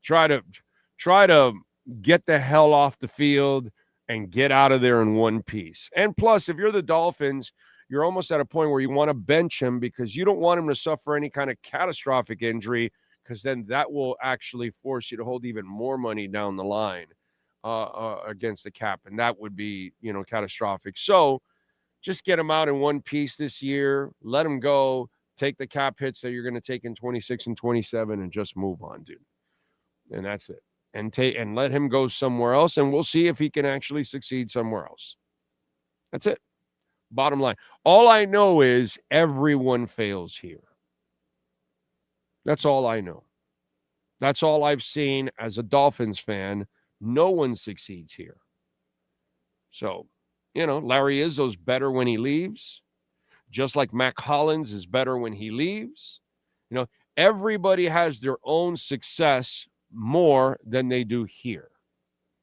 try to get the hell off the field and get out of there in one piece. And plus, if you're the Dolphins, you're almost at a point where you want to bench him because you don't want him to suffer any kind of catastrophic injury, because then that will actually force you to hold even more money down the line against the cap, and that would be, catastrophic. So just get him out in one piece this year, let him go, take the cap hits that you're going to take in 26 and 27, and just move on, dude. And that's it. And let him go somewhere else, and we'll see if he can actually succeed somewhere else. That's it. Bottom line. All I know is everyone fails here. That's all I know. That's all I've seen as a Dolphins fan. No one succeeds here. So, Larry Izzo's better when he leaves, just like Mac Hollins is better when he leaves. Everybody has their own success more than they do here.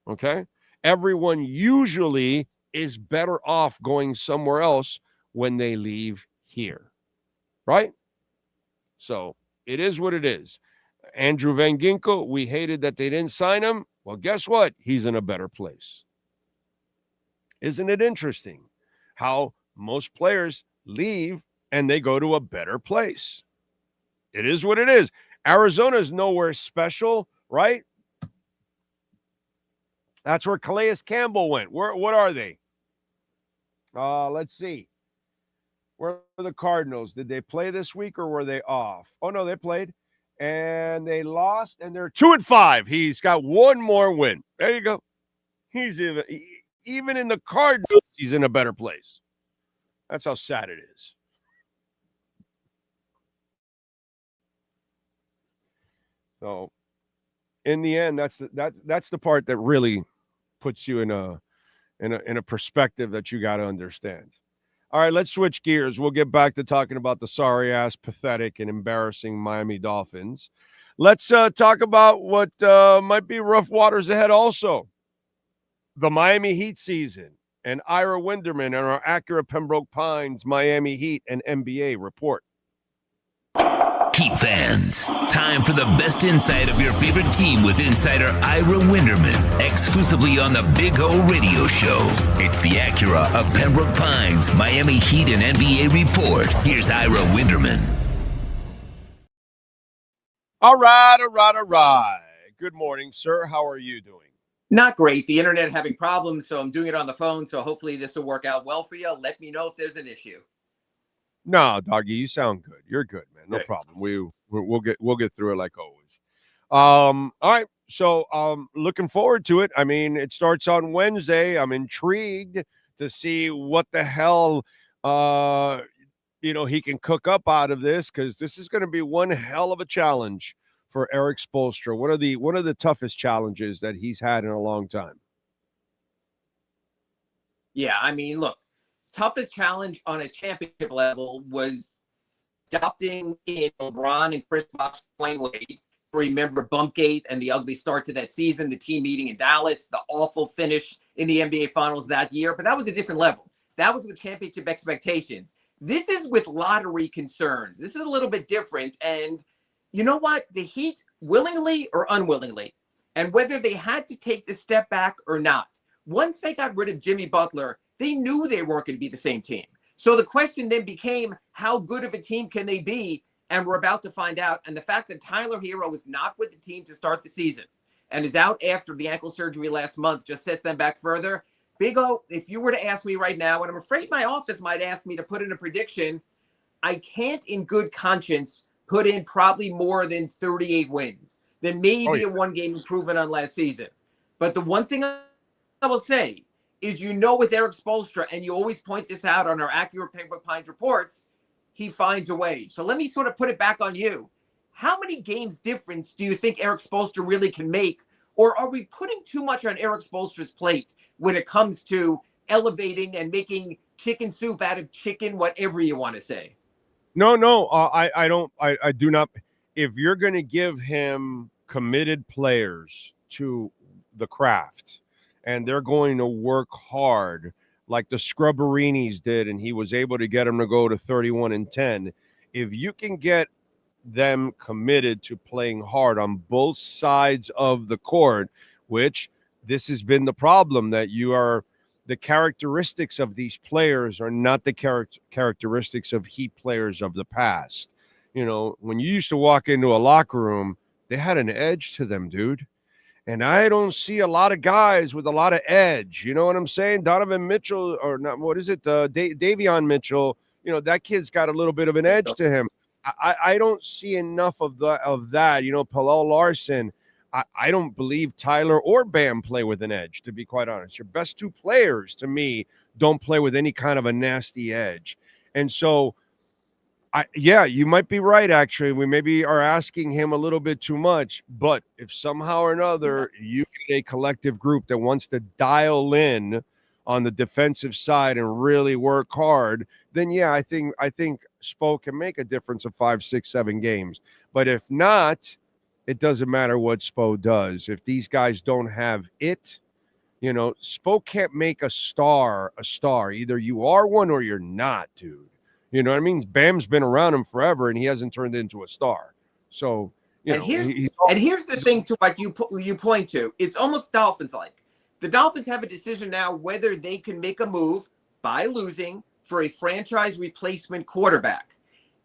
Okay? Everyone usually is better off going somewhere else when they leave here. Right? So it is what it is. Andrew Van Ginkel, we hated that they didn't sign him. Well, guess what? He's in a better place. Isn't it interesting how most players leave and they go to a better place? It is what it is. Arizona is nowhere special, right? That's where Calais Campbell went. What are they? Let's see. Where are the Cardinals? Did they play this week or were they off? Oh, no, they played. And they lost, and they're 2-5. He's got one more win. There you go. He's even in the Cardinals, he's in a better place. That's how sad it is. So, in the end, that's the part that really puts you in a perspective that you got to understand. All right, let's switch gears. We'll get back to talking about the sorry-ass, pathetic, and embarrassing Miami Dolphins. Let's talk about what might be rough waters ahead also. The Miami Heat season and Ira Winderman and our Acura Pembroke Pines Miami Heat and NBA report. Heat fans, time for the best insight of your favorite team with insider Ira Winderman, exclusively on the Big O Radio Show. It's the Acura of Pembroke Pines Miami Heat and NBA report. Here's Ira Winderman. All right. Good morning, sir. How are you doing? Not great. The internet having problems, so I'm doing it on the phone. So hopefully this will work out well for you. Let me know if there's an issue. No, doggy, you sound good. You're good, man. No problem. We'll get through it like always. All right. So looking forward to it. I mean, it starts on Wednesday. I'm intrigued to see what the hell he can cook up out of this, because this is going to be one hell of a challenge for Eric Spoelstra. One of the toughest challenges that he's had in a long time. Yeah, I mean, look, toughest challenge on a championship level was adopting in LeBron and Chris Bosh, Dwayne Wade. remember Bumpgate and the ugly start to that season, the team meeting in Dallas, the awful finish in the NBA Finals that year. But that was a different level. That was with championship expectations. This is with lottery concerns. This is a little bit different. And you know what? The Heat, willingly or unwillingly, and whether they had to take the step back or not, once they got rid of Jimmy Butler, they knew they weren't going to be the same team. So the question then became, how good of a team can they be? And we're about to find out. And the fact that Tyler Hero was not with the team to start the season and is out after the ankle surgery last month just sets them back further. Big O, if you were to ask me right now, and I'm afraid my office might ask me to put in a prediction, I can't in good conscience put in probably more than 38 wins. Then maybe a one-game improvement on last season. But the one thing I will say is, with Eric Spoelstra, and you always point this out on our Acura Pembroke Pines reports, he finds a way. So let me sort of put it back on you. How many games difference do you think Eric Spoelstra really can make? Or are we putting too much on Eric Spoelstra's plate when it comes to elevating and making chicken soup out of chicken, whatever you want to say? No, I don't. I do not. If you're going to give him committed players to the craft and they're going to work hard like the Scrubberinis did, and he was able to get them to go to 31-10. If you can get them committed to playing hard on both sides of the court, which this has been the problem, that the characteristics of these players are not the characteristics of Heat players of the past. When you used to walk into a locker room, they had an edge to them, dude. And I don't see a lot of guys with a lot of edge. You know what I'm saying? Donovan Mitchell, or not, what is it? Davion Mitchell, that kid's got a little bit of an edge to him. I don't see enough of that. Pallel Larson, I don't believe Tyler or Bam play with an edge, to be quite honest. Your best two players, to me, don't play with any kind of a nasty edge. And so, you might be right, actually. We maybe are asking him a little bit too much. But if somehow or another you get a collective group that wants to dial in on the defensive side and really work hard, then I think Spo can make a difference of 5, 6, 7 games. But if not, it doesn't matter what Spo does. If these guys don't have it, Spo can't make a star a star. Either you are one or you're not, dude. You know what I mean? Bam's been around him forever, and he hasn't turned into a star. So, here's the thing to what you point to. It's almost Dolphins-like. The Dolphins have a decision now whether they can make a move by losing for a franchise replacement quarterback.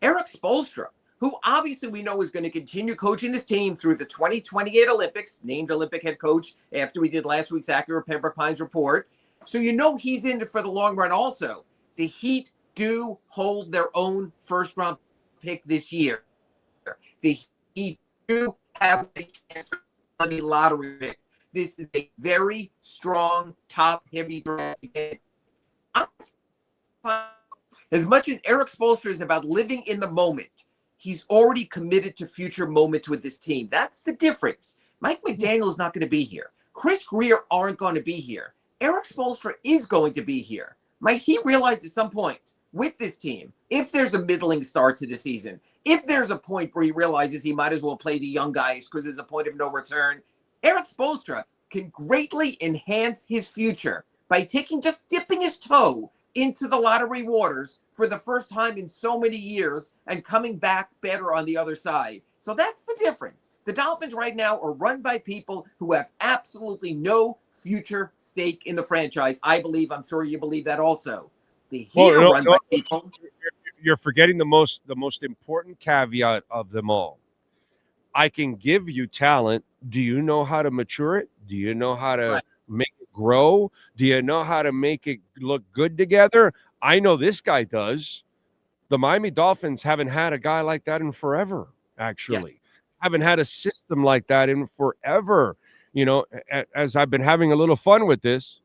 Eric Spoelstra, who obviously we know is going to continue coaching this team through the 2028 Olympics, named Olympic head coach after we did last week's Acura Pembroke Pines report. So he's in it for the long run also. The Heat do hold their own first-round pick this year. The Heat do have a chance for the lottery pick. This is a very strong, top-heavy draft again. As much as Eric Spoelstra is about living in the moment, he's already committed to future moments with this team. That's the difference. Mike McDaniel is not going to be here. Chris Greer aren't going to be here. Eric Spoelstra is going to be here. Might he realize at some point with this team, if there's a middling start to the season, if there's a point where he realizes he might as well play the young guys because there's a point of no return, Eric Spoelstra can greatly enhance his future by dipping his toe into the lottery waters for the first time in so many years and coming back better on the other side. So that's the difference. The Dolphins right now are run by people who have absolutely no future stake in the franchise. I believe, I'm sure you believe that also. The Heat are run by people. You're forgetting the most important caveat of them all. I can give you talent. Do you know how to mature it? Do you know how to make it grow? Do you know how to make it look good together? I know this guy does. The Miami Dolphins haven't had a guy like that in forever, actually. Yes. Haven't had a system like that in forever. As I've been having a little fun with this,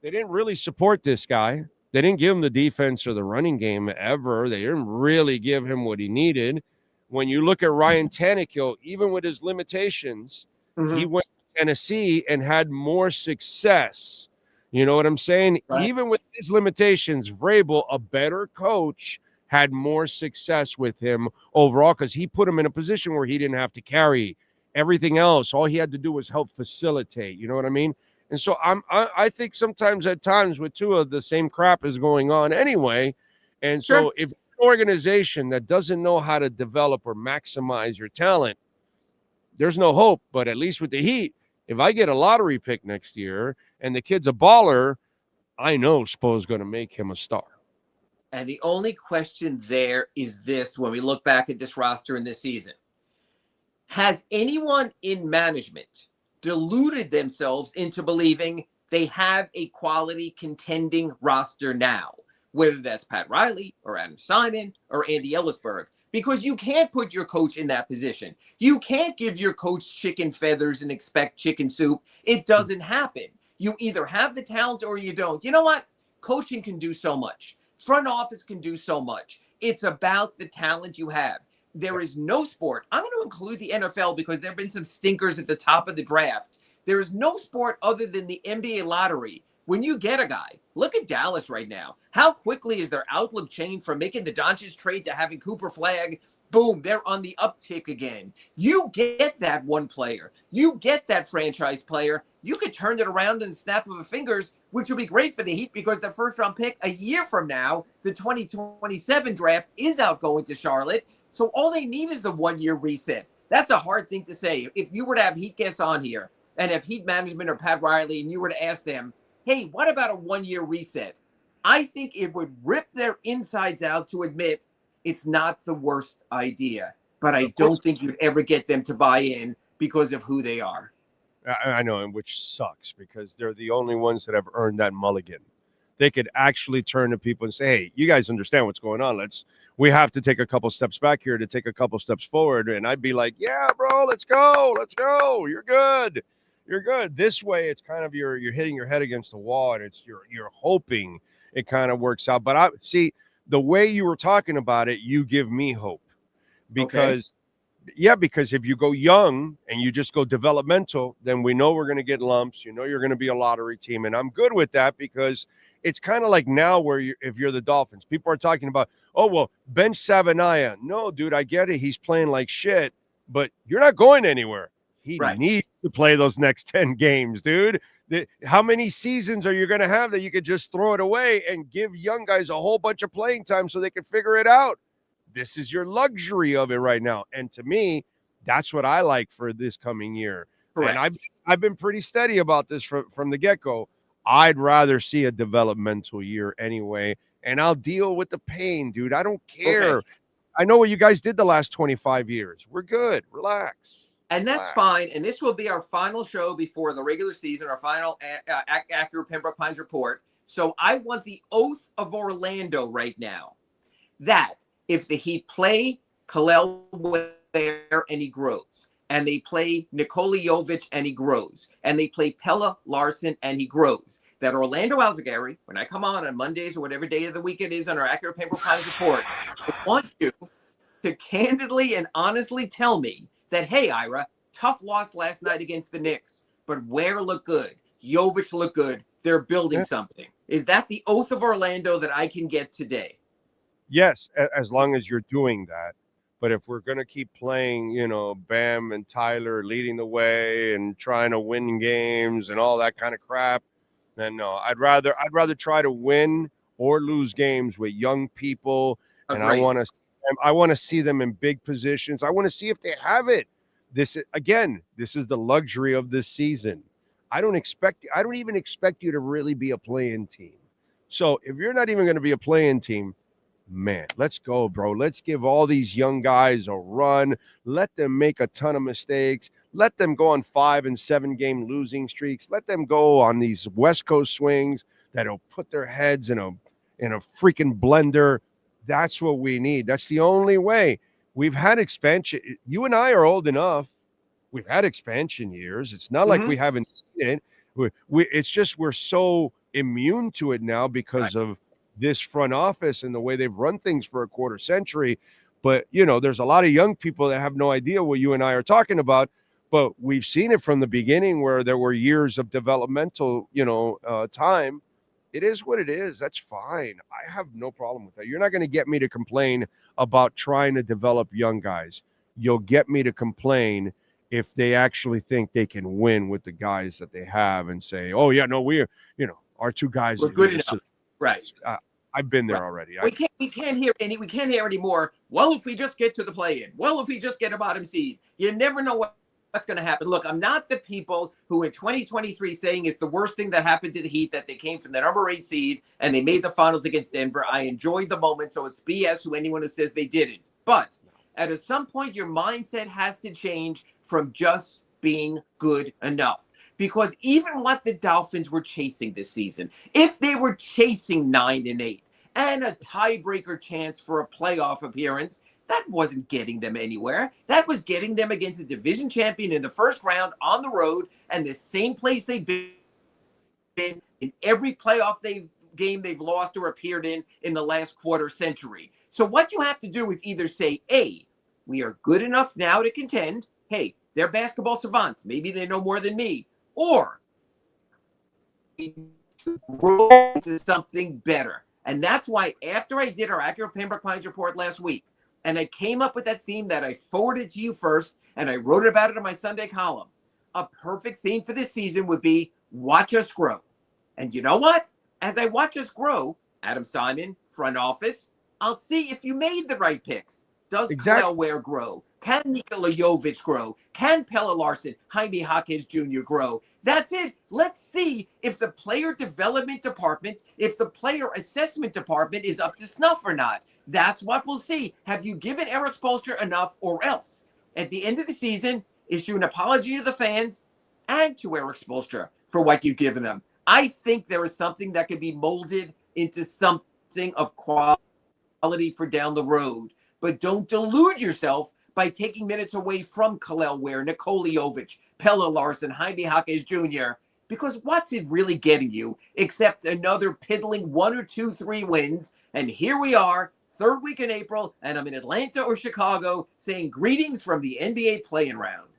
they didn't really support this guy. They didn't give him the defense or the running game ever. They didn't really give him what he needed. When you look at Ryan Tannehill, even with his limitations, he went to Tennessee and had more success. You know what I'm saying? Right. Even with his limitations, Vrabel, a better coach, had more success with him overall because he put him in a position where he didn't have to carry everything else. All he had to do was help facilitate. You know what I mean? And so I think sometimes at times with Tua, the same crap is going on anyway. And so if an organization that doesn't know how to develop or maximize your talent, there's no hope. But at least with the Heat, if I get a lottery pick next year and the kid's a baller, I know Spo's going to make him a star. And the only question there is this: when we look back at this roster in this season, has anyone in management deluded themselves into believing they have a quality contending roster now, whether that's Pat Riley or Adam Simon or Andy Ellisberg? Because you can't put your coach in that position. You can't give your coach chicken feathers and expect chicken soup. It doesn't happen. You either have the talent or you don't. You know what? Coaching can do so much. Front office can do so much. It's about the talent you have. There is no sport. I'm going to include the NFL because there have been some stinkers at the top of the draft. There is no sport other than the NBA lottery. When you get a guy, look at Dallas right now. How quickly is their outlook changed from making the Doncic trade to having Cooper Flag? Boom, they're on the uptick again. You get that one player. You get that franchise player. You could turn it around in the snap of a fingers, which would be great for the Heat because the first-round pick a year from now, the 2027 draft, is outgoing to Charlotte. So all they need is the one-year reset. That's a hard thing to say. If you were to have Heat guests on here, and if Heat management or Pat Riley, and you were to ask them, hey, what about a one-year reset? I think it would rip their insides out to admit it's not the worst idea. But I don't think you'd ever get them to buy in because of who they are. I know, and which sucks because they're the only ones that have earned that mulligan. They could actually turn to people and say, hey, you guys understand what's going on. We have to take a couple steps back here to take a couple steps forward. And I'd be like, yeah, bro, let's go. You're good. This way, it's kind of you're hitting your head against the wall, and it's you're hoping it kind of works out. But I see the way you were talking about it, you give me hope because because if you go young and you just go developmental, then we know we're going to get lumps. You're going to be a lottery team, and I'm good with that because it's kind of like now where if you're the Dolphins, people are talking about, oh, well, bench Savanaya. No, dude, I get it. He's playing like shit, but you're not going anywhere. He needs to play those next 10 games, dude. How many seasons are you going to have that you could just throw it away and give young guys a whole bunch of playing time so they can figure it out? This is your luxury of it right now. And to me, that's what I like for this coming year. Correct. And I've been pretty steady about this from the get-go. I'd rather see a developmental year anyway, and I'll deal with the pain, dude. I don't care. Okay. I know what you guys did the last 25 years. We're good. Relax. And that's fine. And this will be our final show before the regular season, our final Acura Pembroke Pines report. So I want the oath of Orlando right now that if the Heat play Kalel Ware and he grows, and they play Nikola Jovic and he grows, and they play Pella Larson and he grows, that Orlando Alzagari, when I come on Mondays or whatever day of the week it is on our Acura Pembroke Pines report, I want you to candidly and honestly tell me that, hey, Ira, tough loss last night against the Knicks, but Ware looked good. Jovic looked good. They're building something. Is that the oath of Orlando that I can get today? Yes, as long as you're doing that. But if we're going to keep playing, Bam and Tyler leading the way and trying to win games and all that kind of crap, then no, I'd rather try to win or lose games with young people. And I want to see them in big positions. I want to see if they have it. This is the luxury of this season. I don't even expect you to really be a play-in team. So if you're not even going to be a play-in team, man, let's go, bro. Let's give all these young guys a run. Let them make a ton of mistakes. Let them go on 5 and 7 game losing streaks. Let them go on these West Coast swings that'll put their heads in a freaking blender. That's what we need. That's the only way. We've had expansion. You and I are old enough. We've had expansion years. It's not like we haven't seen it. It's just we're so immune to it now because of this front office and the way they've run things for a quarter century. But, there's a lot of young people that have no idea what you and I are talking about. But we've seen it from the beginning where there were years of developmental, time. It is what it is. That's fine. I have no problem with that. You're not going to get me to complain about trying to develop young guys. You'll get me to complain if they actually think they can win with the guys that they have and say, "Oh yeah, no, our two guys We're good enough." Right. I've been there already. We can't hear anymore. Well, if we just get to the play-in. Well, if we just get a bottom seed. You never know what's going to happen. Look, I'm not the people who in 2023 saying it's the worst thing that happened to the Heat that they came from the number 8 seed and they made the finals against Denver. I enjoyed the moment, so it's BS anyone who says they didn't. But at some point, your mindset has to change from just being good enough. Because even what the Dolphins were chasing this season, if they were chasing 9-8 and a tiebreaker chance for a playoff appearance, that wasn't getting them anywhere. That was getting them against a division champion in the first round on the road and the same place they've been in every playoff game they've lost or appeared in the last quarter century. So what you have to do is either say, A, we are good enough now to contend. Hey, they're basketball savants. Maybe they know more than me. Or grow into something better. And that's why after I did our Acura Pembroke Pines report last week, and I came up with that theme that I forwarded to you first, and I wrote about it in my Sunday column, a perfect theme for this season would be watch us grow. And you know what? As I watch us grow, Adam Simon, front office, I'll see if you made the right picks. Does Kyle Ware grow? Can Nikola Jovic grow? Can Pelle Larsson, Jaime Jaquez Jr. grow? That's it. Let's see if the player development department, if the player assessment department is up to snuff or not. That's what we'll see. Have you given Eric Spoelstra enough or else? At the end of the season, issue an apology to the fans and to Eric Spoelstra for what you've given them. I think there is something that could be molded into something of quality for down the road. But don't delude yourself by taking minutes away from Khalil Ware, Nikola Jovic, Pelle Larsson, Jaime Jaquez Jr., because what's it really getting you except another piddling 1 or 2, 3 wins? And here we are, third week in April, and I'm in Atlanta or Chicago saying greetings from the NBA play-in round.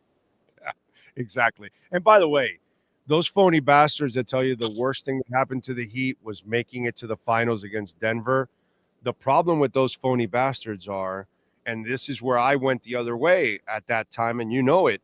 Yeah, exactly. And by the way, those phony bastards that tell you the worst thing that happened to the Heat was making it to the finals against Denver. The problem with those phony bastards are, and this is where I went the other way at that time, and you know it,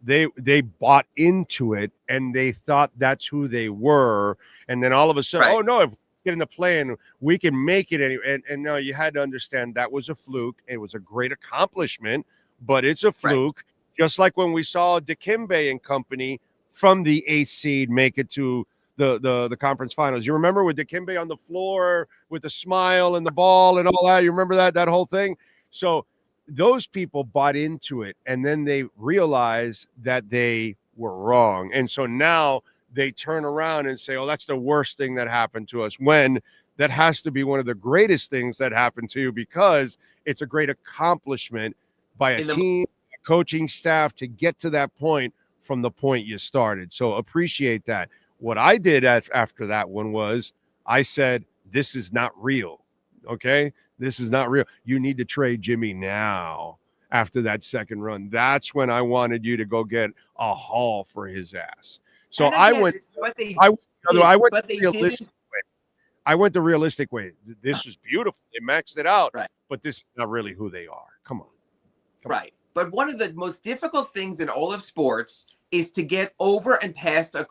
they bought into it, and they thought that's who they were. And then all of a sudden, oh, no, if we get in the play-in, we can make it anyway. And no, you had to understand that was a fluke. It was a great accomplishment, but it's a fluke. Just like when we saw Dikembe and company from the 8th seed make it to the conference finals. You remember with Dikembe on the floor with the smile and the ball and all that? You remember that whole thing? So those people bought into it, and then they realized that they were wrong. And so now they turn around and say, oh, that's the worst thing that happened to us, when that has to be one of the greatest things that happened to you, because it's a great accomplishment by a team, a coaching staff to get to that point from the point you started. So appreciate that. What I did after that one was I said, this is not real. Okay? This is not real. You need to trade Jimmy now after that second run. That's when I wanted you to go get a haul for his ass. So I went the realistic way. This is beautiful. They maxed it out, but this is not really who they are. Come on. But one of the most difficult things in all of sports is to get over and past a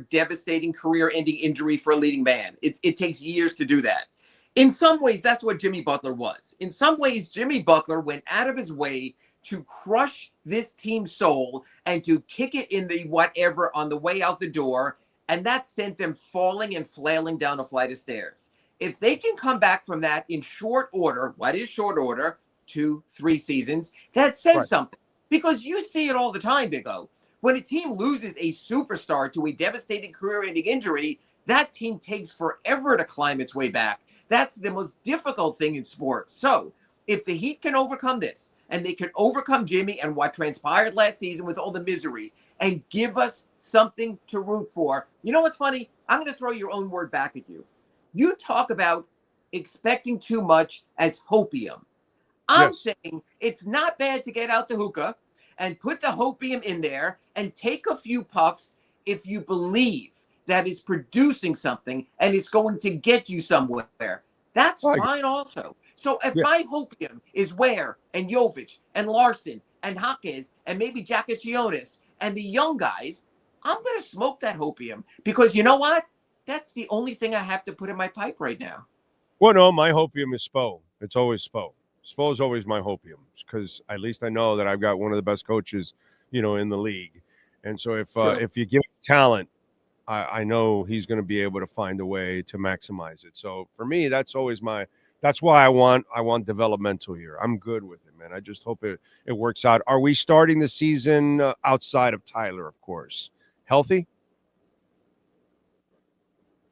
devastating career-ending injury for a leading man. It takes years to do that. In some ways, that's what Jimmy Butler was. In some ways, Jimmy Butler went out of his way to crush this team's soul and to kick it in the whatever on the way out the door, and that sent them falling and flailing down a flight of stairs. If they can come back from that in short order, what is short order? 2-3 seasons, that says something. Because you see it all the time, Big O. When a team loses a superstar to a devastating career-ending injury, that team takes forever to climb its way back. That's the most difficult thing in sports. So if the Heat can overcome this, and they can overcome Jimmy and what transpired last season with all the misery, and give us something to root for. You know what's funny? I'm going to throw your own word back at you. You talk about expecting too much as hopium. I'm saying it's not bad to get out the hookah and put the hopium in there and take a few puffs if you believe that is producing something and is going to get you somewhere, that's fine also. So if my hopium is Ware and Jovic and Larson and Jaquez and maybe Jackasionis and the young guys, I'm going to smoke that hopium because you know what? That's the only thing I have to put in my pipe right now. Well, no, my hopium is Spo. It's always Spo. Spo is always my hopium because at least I know that I've got one of the best coaches, in the league. And so if you give talent, I know he's going to be able to find a way to maximize it. So for me, that's why I want developmental here. I'm good with it, man. I just hope it works out. Are we starting the season outside of Tyler, of course? Healthy?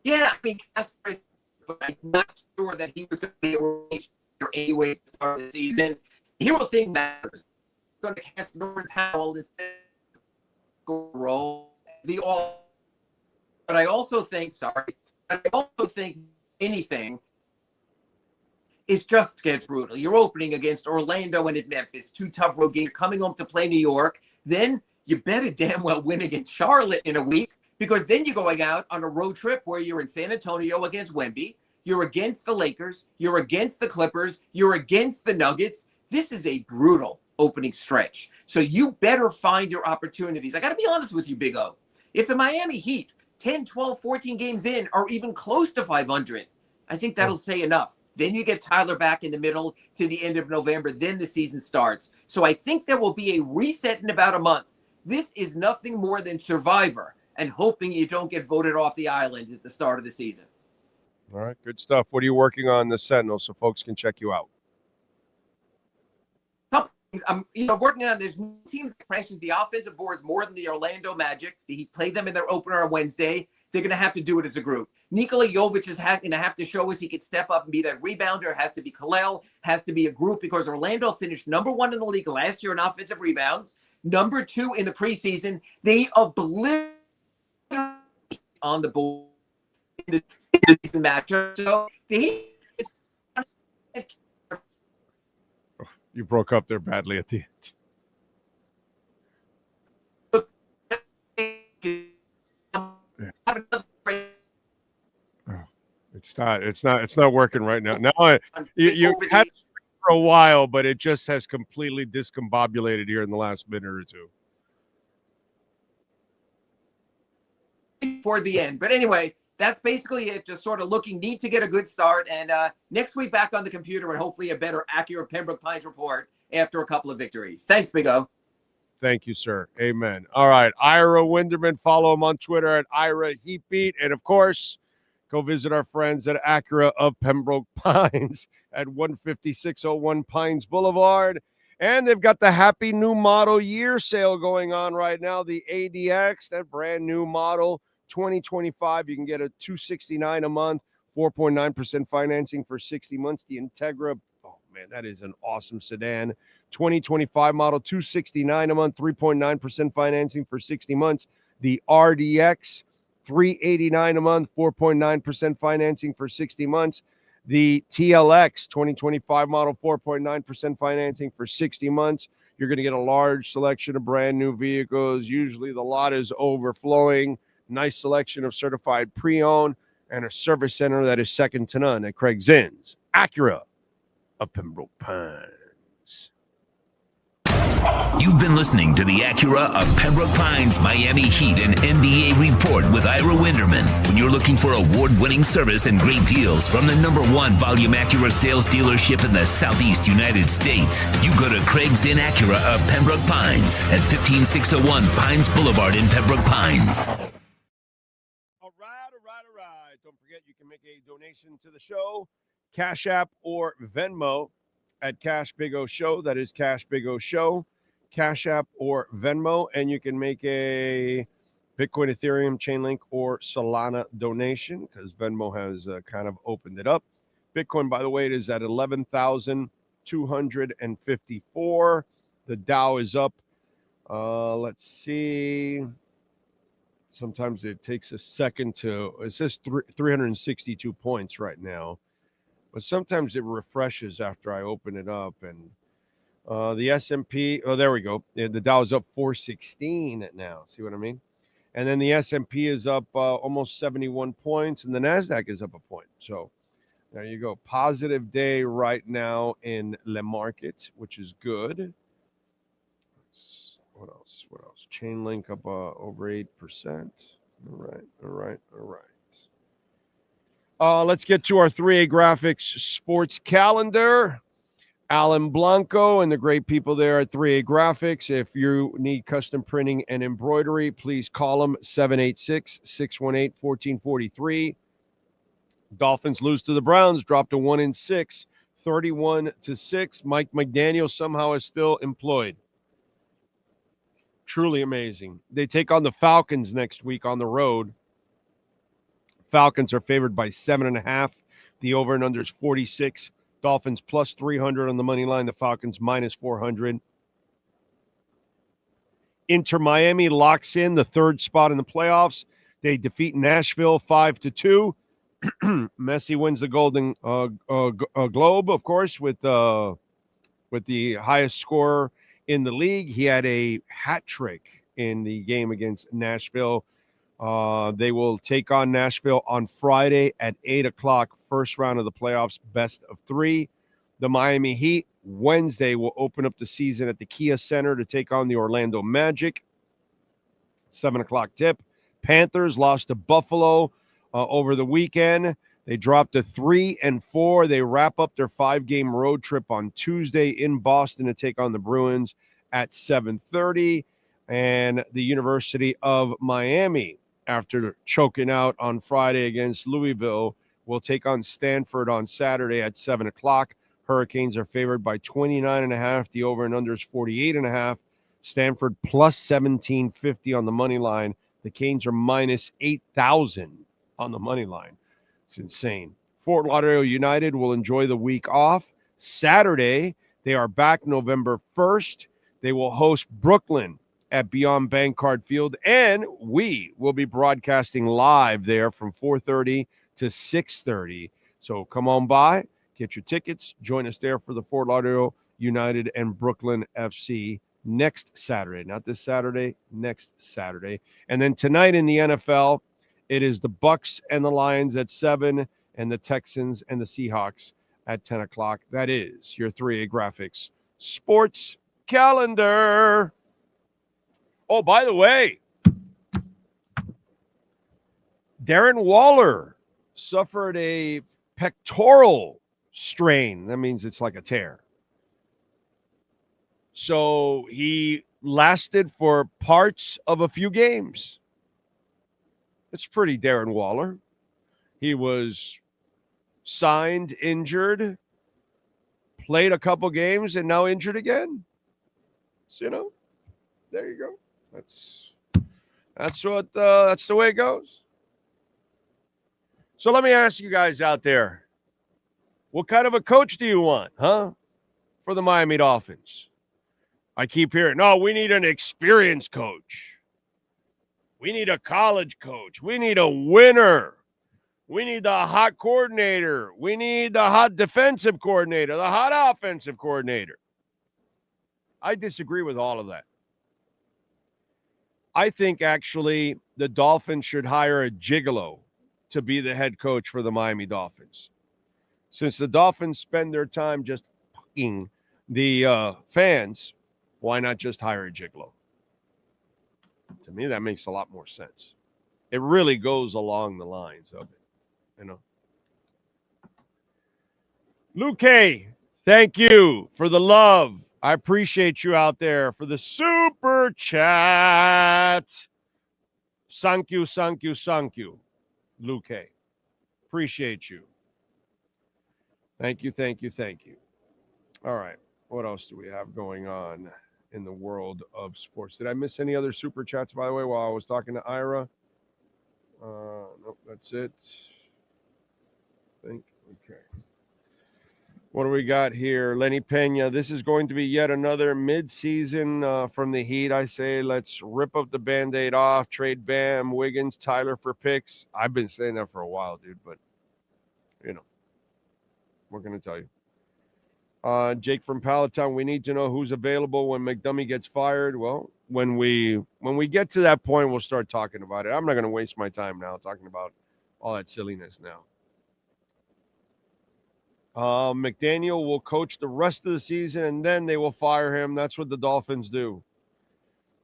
Yeah, I mean, but I'm not sure that he was going to be a rotation anyway to start the season. The hero thing matters. Going to cast Norman Powell instead of roll the all. But I also think anything is just gets brutal. You're opening against Orlando and at Memphis, 2 tough road games, coming home to play New York. Then you better damn well win against Charlotte in a week because then you're going out on a road trip where you're in San Antonio against Wemby. You're against the Lakers. You're against the Clippers. You're against the Nuggets. This is a brutal opening stretch. So you better find your opportunities. I got to be honest with you, Big O. If the Miami Heat 10, 12, 14 games in are even close to 500, I think that'll say enough. Then you get Tyler back in the middle to the end of November. Then the season starts. So I think there will be a reset in about a month. This is nothing more than Survivor and hoping you don't get voted off the island at the start of the season. All right, good stuff. What are you working on the Sentinel so folks can check you out? I'm working on this teams that crashes the offensive boards more than the Orlando Magic. He played them in their opener on Wednesday. They're going to have to do it as a group. Nikola Jovic is going to have to show us he can step up and be that rebounder. It has to be Kalel, has to be a group because Orlando finished number 1 in the league last year in offensive rebounds, number 2 in the preseason. They obliterated on the board in the matchup. So You broke up there badly at the end. It's not working right now. Now you had it for a while, but it just has completely discombobulated here in the last minute or two. Toward the end. But anyway, that's basically it. Just sort of looking neat to get a good start. And next week back on the computer and hopefully a better Acura Pembroke Pines report after a couple of victories. Thanks, Big O. Thank you, sir. Amen. All right. Ira Winderman. Follow him on Twitter at Ira Heatbeat. And, of course, go visit our friends at Acura of Pembroke Pines at 15601 Pines Boulevard. And they've got the Happy New Model Year sale going on right now. The ADX, that brand new model. 2025, you can get a $269 a month, 4.9% financing for 60 months. The Integra, oh man, that is an awesome sedan. 2025 model, $269 a month, 3.9% financing for 60 months. The RDX, $389 a month, 4.9% financing for 60 months. The TLX 2025 model, 4.9% financing for 60 months. You're going to get a large selection of brand new vehicles. Usually the lot is overflowing. Nice selection of certified pre-owned and a service center that is second to none at Craig Zinn's Acura of Pembroke Pines. You've been listening to the Acura of Pembroke Pines Miami Heat and NBA Report with Ira Winderman. When you're looking for award-winning service and great deals from the #1 volume Acura sales dealership in the Southeast United States, you go to Craig Zinn Acura of Pembroke Pines at 15601 Pines Boulevard in Pembroke Pines. All right. Don't forget, you can make a donation to the show, Cash App or Venmo at Cash Big O Show. That is Cash Big O Show, Cash App or Venmo. And you can make a Bitcoin, Ethereum, Chainlink, or Solana donation because Venmo has kind of opened it up. Bitcoin, by the way, it is at 11,254. The Dow is up. Let's see. Sometimes it takes a second to, it says 362 points right now. But sometimes it refreshes after I open it up. And the S&P, oh, there we go. The Dow is up 416 now. See what I mean? And then the S&P is up almost 71 points, and the NASDAQ is up a point. So there you go. Positive day right now in the market, which is good. What else? Chain link up over 8%. All right. Let's get to our 3A Graphics sports calendar. Alan Blanco and the great people there at 3A Graphics. If you need custom printing and embroidery, please call them 786-618-1443. Dolphins lose to the Browns, dropped to 1-6, 31-6. Mike McDaniel somehow is still employed. Truly amazing. They take on the Falcons next week on the road. Falcons are favored by 7.5. The over and under is 46. Dolphins plus 300 on the money line. The Falcons minus 400. Inter Miami locks in the third spot in the playoffs. They defeat Nashville 5-2. Messi wins the Golden Globe, of course, with the highest scorer in the league. He had a hat trick in the game against Nashville. They will take on Nashville on Friday at 8 o'clock, first round of the playoffs, best of 3. The Miami Heat, Wednesday, will open up the season at the Kia Center to take on the Orlando Magic. 7 o'clock tip. Panthers lost to Buffalo over the weekend. They dropped to 3-4. They wrap up their 5-game road trip on Tuesday in Boston to take on the Bruins at 7:30. And the University of Miami, after choking out on Friday against Louisville, will take on Stanford on Saturday at 7 o'clock. Hurricanes are favored by 29.5. The over and under is 48.5. Stanford plus 1750 on the money line. The Canes are minus 8,000 on the money line. It's insane. Fort Lauderdale United will enjoy the week off. Saturday, they are back November 1st. They will host Brooklyn at Beyond Bankcard Field, and we will be broadcasting live there from 4:30 to 6:30. So come on by, get your tickets, join us there for the Fort Lauderdale United and Brooklyn FC next Saturday. Not this Saturday, next Saturday. And then tonight in the NFL, it is the Bucks and the Lions at 7, and the Texans and the Seahawks at 10 o'clock. That is your 3A Graphics sports calendar. Oh, by the way, Darren Waller suffered a pectoral strain. That means it's like a tear. So he lasted for parts of a few games. It's pretty Darren Waller. He was signed, injured, played a couple games, and now injured again. So, there you go. That's the way it goes. So let me ask you guys out there, what kind of a coach do you want, for the Miami Dolphins? I keep hearing, no, we need an experienced coach. We need a college coach. We need a winner. We need the hot coordinator. We need the hot defensive coordinator, the hot offensive coordinator. I disagree with all of that. I think actually the Dolphins should hire a gigolo to be the head coach for the Miami Dolphins. Since the Dolphins spend their time just fucking the fans, why not just hire a gigolo? To me, that makes a lot more sense. It really goes along the lines of it, Luque, thank you for the love. I appreciate you out there for the super chat. Thank you, Luque. Appreciate you. Thank you. All right. What else do we have going on in the world of sports? Did I miss any other super chats, by the way, while I was talking to Ira? Nope, that's it. Okay. What do we got here? Lenny Pena, this is going to be yet another mid-season from the Heat. I say let's rip up the Band-Aid off, trade Bam, Wiggins, Tyler for picks. I've been saying that for a while, dude, but, we're going to tell you. Jake from Palatine, we need to know who's available when McDummy gets fired. Well, when we get to that point, we'll start talking about it. I'm not going to waste my time now talking about all that silliness now. McDaniel will coach the rest of the season, and then they will fire him. That's what the Dolphins do.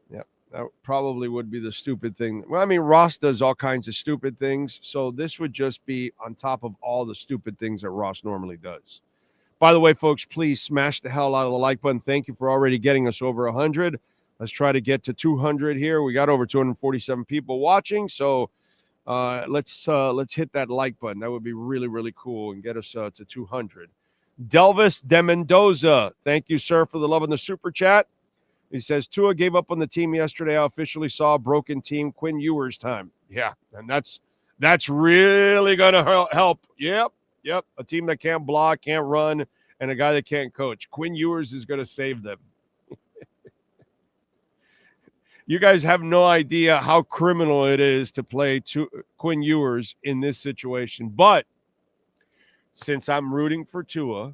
Yeah, that probably would be the stupid thing. Well, I mean, Ross does all kinds of stupid things, so this would just be on top of all the stupid things that Ross normally does. By the way, folks, please smash the hell out of the like button. Thank you for already getting us over 100. Let's try to get to 200 here. We got over 247 people watching, so let's hit that like button. That would be really, really cool and get us to 200. Delvis De Mendoza, thank you, sir, for the love in the super chat. He says, Tua gave up on the team yesterday. I officially saw a broken team. Quinn Ewers time. Yeah, and that's really going to help. Yep. A team that can't block, can't run, and a guy that can't coach. Quinn Ewers is going to save them. You guys have no idea how criminal it is to play Quinn Ewers in this situation. But since I'm rooting for Tua,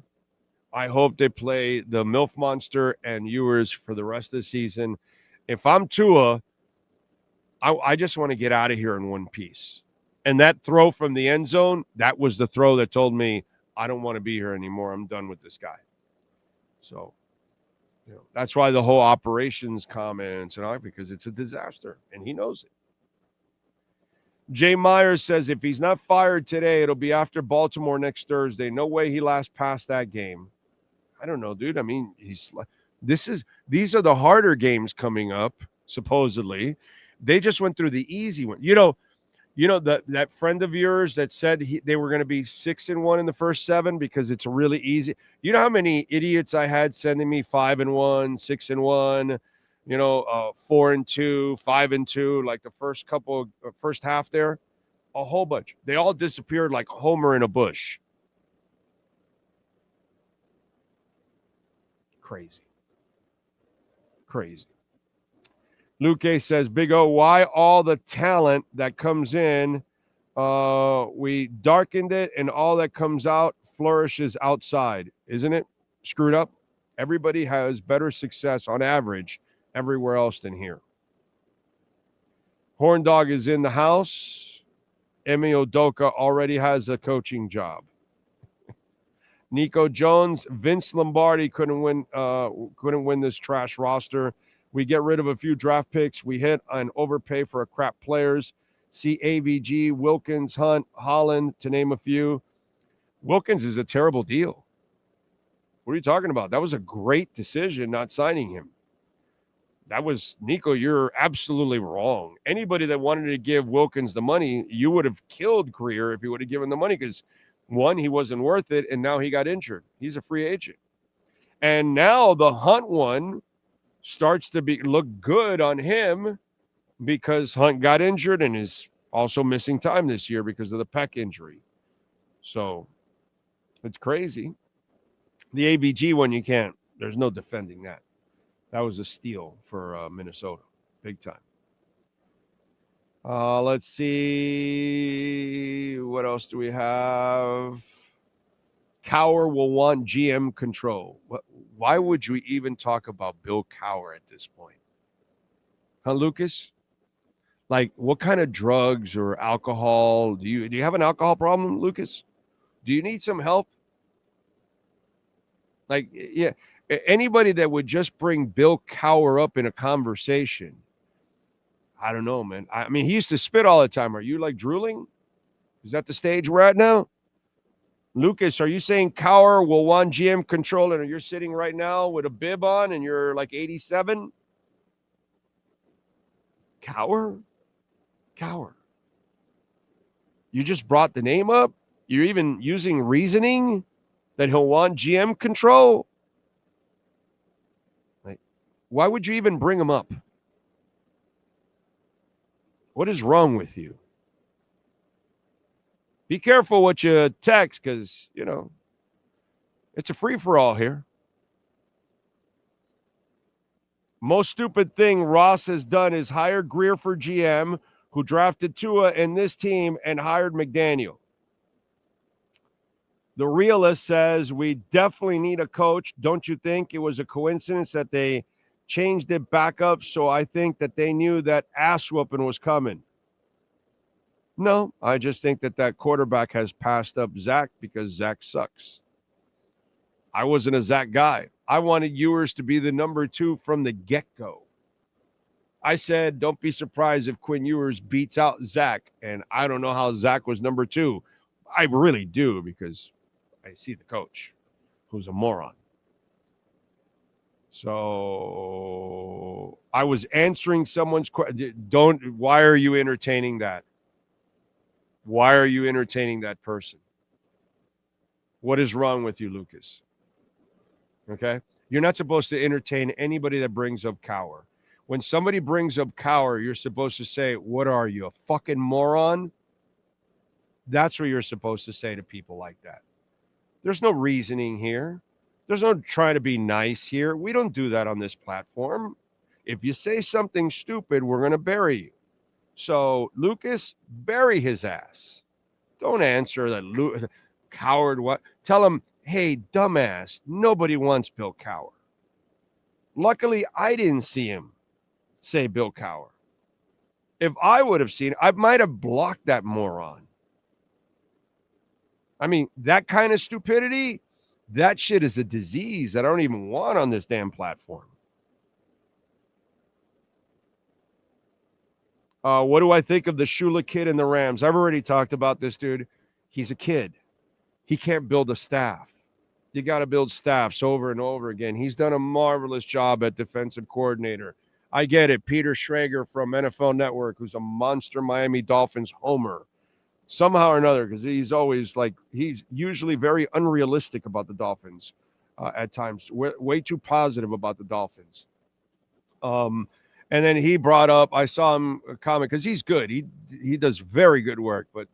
I hope they play the MILF Monster and Ewers for the rest of the season. If I'm Tua, I just want to get out of here in one piece. And that throw from the end zone, that was the throw that told me I don't want to be here anymore. I'm done with this guy. So, that's why the whole operations comments and all, because it's a disaster, and he knows it. Jay Myers says if he's not fired today, it'll be after Baltimore next Thursday. No way he lasts past that game. I don't know, dude. I mean, these are the harder games coming up, supposedly. They just went through the easy one. That friend of yours that said they were going to be 6-1 in the first 7 because it's really easy. You know how many idiots I had sending me 5-1, 6-1, 4-2, 5-2, like the first half there, a whole bunch. They all disappeared like Homer in a bush. Crazy. Luke A says, Big O, why all the talent that comes in, we darkened it, and all that comes out flourishes outside. Isn't it screwed up? Everybody has better success on average everywhere else than here. Horn Dog is in the house. Emi Udoka already has a coaching job. Nico Jones, Vince Lombardi couldn't win this trash roster. We get rid of a few draft picks. We hit and overpay for crap players. See AVG, Wilkins, Hunt, Holland, to name a few. Wilkins is a terrible deal. What are you talking about? That was a great decision not signing him. Nico, you're absolutely wrong. Anybody that wanted to give Wilkins the money, you would have killed Greer if you would have given the money because, one, he wasn't worth it, and now he got injured. He's a free agent. And now the Hunt one starts to look good on him because Hunt got injured and is also missing time this year because of the pec injury. So it's crazy. The AVG one, you can't. There's no defending that. That was a steal for Minnesota. Big time. Let's see. What else do we have? Cowher will want GM control. Why would you even talk about Bill Cowher at this point? Huh, Lucas? Like, what kind of drugs or alcohol? Do you have an alcohol problem, Lucas? Do you need some help? Like, yeah, anybody that would just bring Bill Cowher up in a conversation, I don't know, man. I mean, he used to spit all the time. Are you, like, drooling? Is that the stage we're at now? Lucas, are you saying Cowher will want GM control and you're sitting right now with a bib on and you're like 87? Cowher? You just brought the name up? You're even using reasoning that he'll want GM control? Like, why would you even bring him up? What is wrong with you? Be careful what you text because, it's a free-for-all here. Most stupid thing Ross has done is hire Greer for GM, who drafted Tua in this team and hired McDaniel. The realist says we definitely need a coach. Don't you think it was a coincidence that they changed it back up? So I think that they knew that ass whooping was coming. No, I just think that quarterback has passed up Zach because Zach sucks. I wasn't a Zach guy. I wanted Ewers to be the number 2 from the get-go. I said, don't be surprised if Quinn Ewers beats out Zach, and I don't know how Zach was number 2. I really do, because I see the coach, who's a moron. So I was answering someone's question. Why are you entertaining that? Why are you entertaining that person? What is wrong with you, Lucas? Okay? You're not supposed to entertain anybody that brings up Cowher. When somebody brings up Cowher, you're supposed to say, what are you, a fucking moron? That's what you're supposed to say to people like that. There's no reasoning here. There's no trying to be nice here. We don't do that on this platform. If you say something stupid, we're going to bury you. So, Lucas, bury his ass. Don't answer that coward what. Tell him, hey, dumbass, nobody wants Bill Cowher. Luckily, I didn't see him say Bill Cowher. If I would have seen it, I might have blocked that moron. I mean, that kind of stupidity, that shit is a disease that I don't even want on this damn platform. What do I think of the Shula kid and the Rams? I've already talked about this dude. He's a kid. He can't build a staff. You got to build staffs over and over again. He's done a marvelous job at defensive coordinator. I get it. Peter Schrager from NFL Network, who's a monster Miami Dolphins homer. Somehow or another, because he's usually very unrealistic about the Dolphins at times. Way too positive about the Dolphins. And then he brought up, I saw him comment, because he's good. He does very good work, but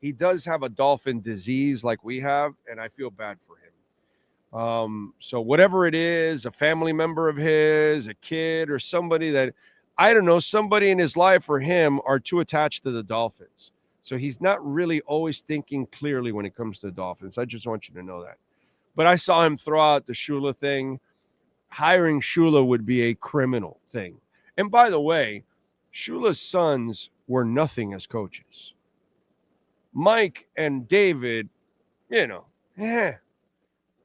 he does have a Dolphin disease like we have, and I feel bad for him. So whatever it is, a family member of his, a kid, or somebody that, I don't know, somebody in his life or him are too attached to the Dolphins. So he's not really always thinking clearly when it comes to the Dolphins. I just want you to know that. But I saw him throw out the Shula thing. Hiring Shula would be a criminal thing. And by the way, Shula's sons were nothing as coaches. Mike and David, they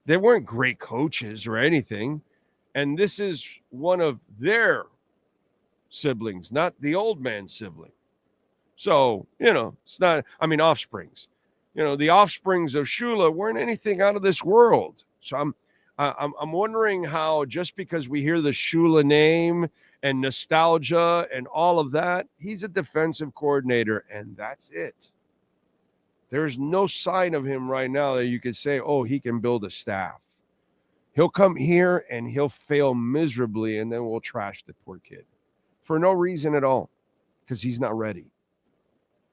weren't great coaches or anything. And this is one of their siblings, not the old man's sibling. So, it's not, offsprings. The offsprings of Shula weren't anything out of this world. So I'm wondering how, just because we hear the Shula name and nostalgia and all of that, he's a defensive coordinator, and that's it. There's no sign of him right now that you could say, oh, he can build a staff. He'll come here and he'll fail miserably, and then we'll trash the poor kid for no reason at all, because he's not ready.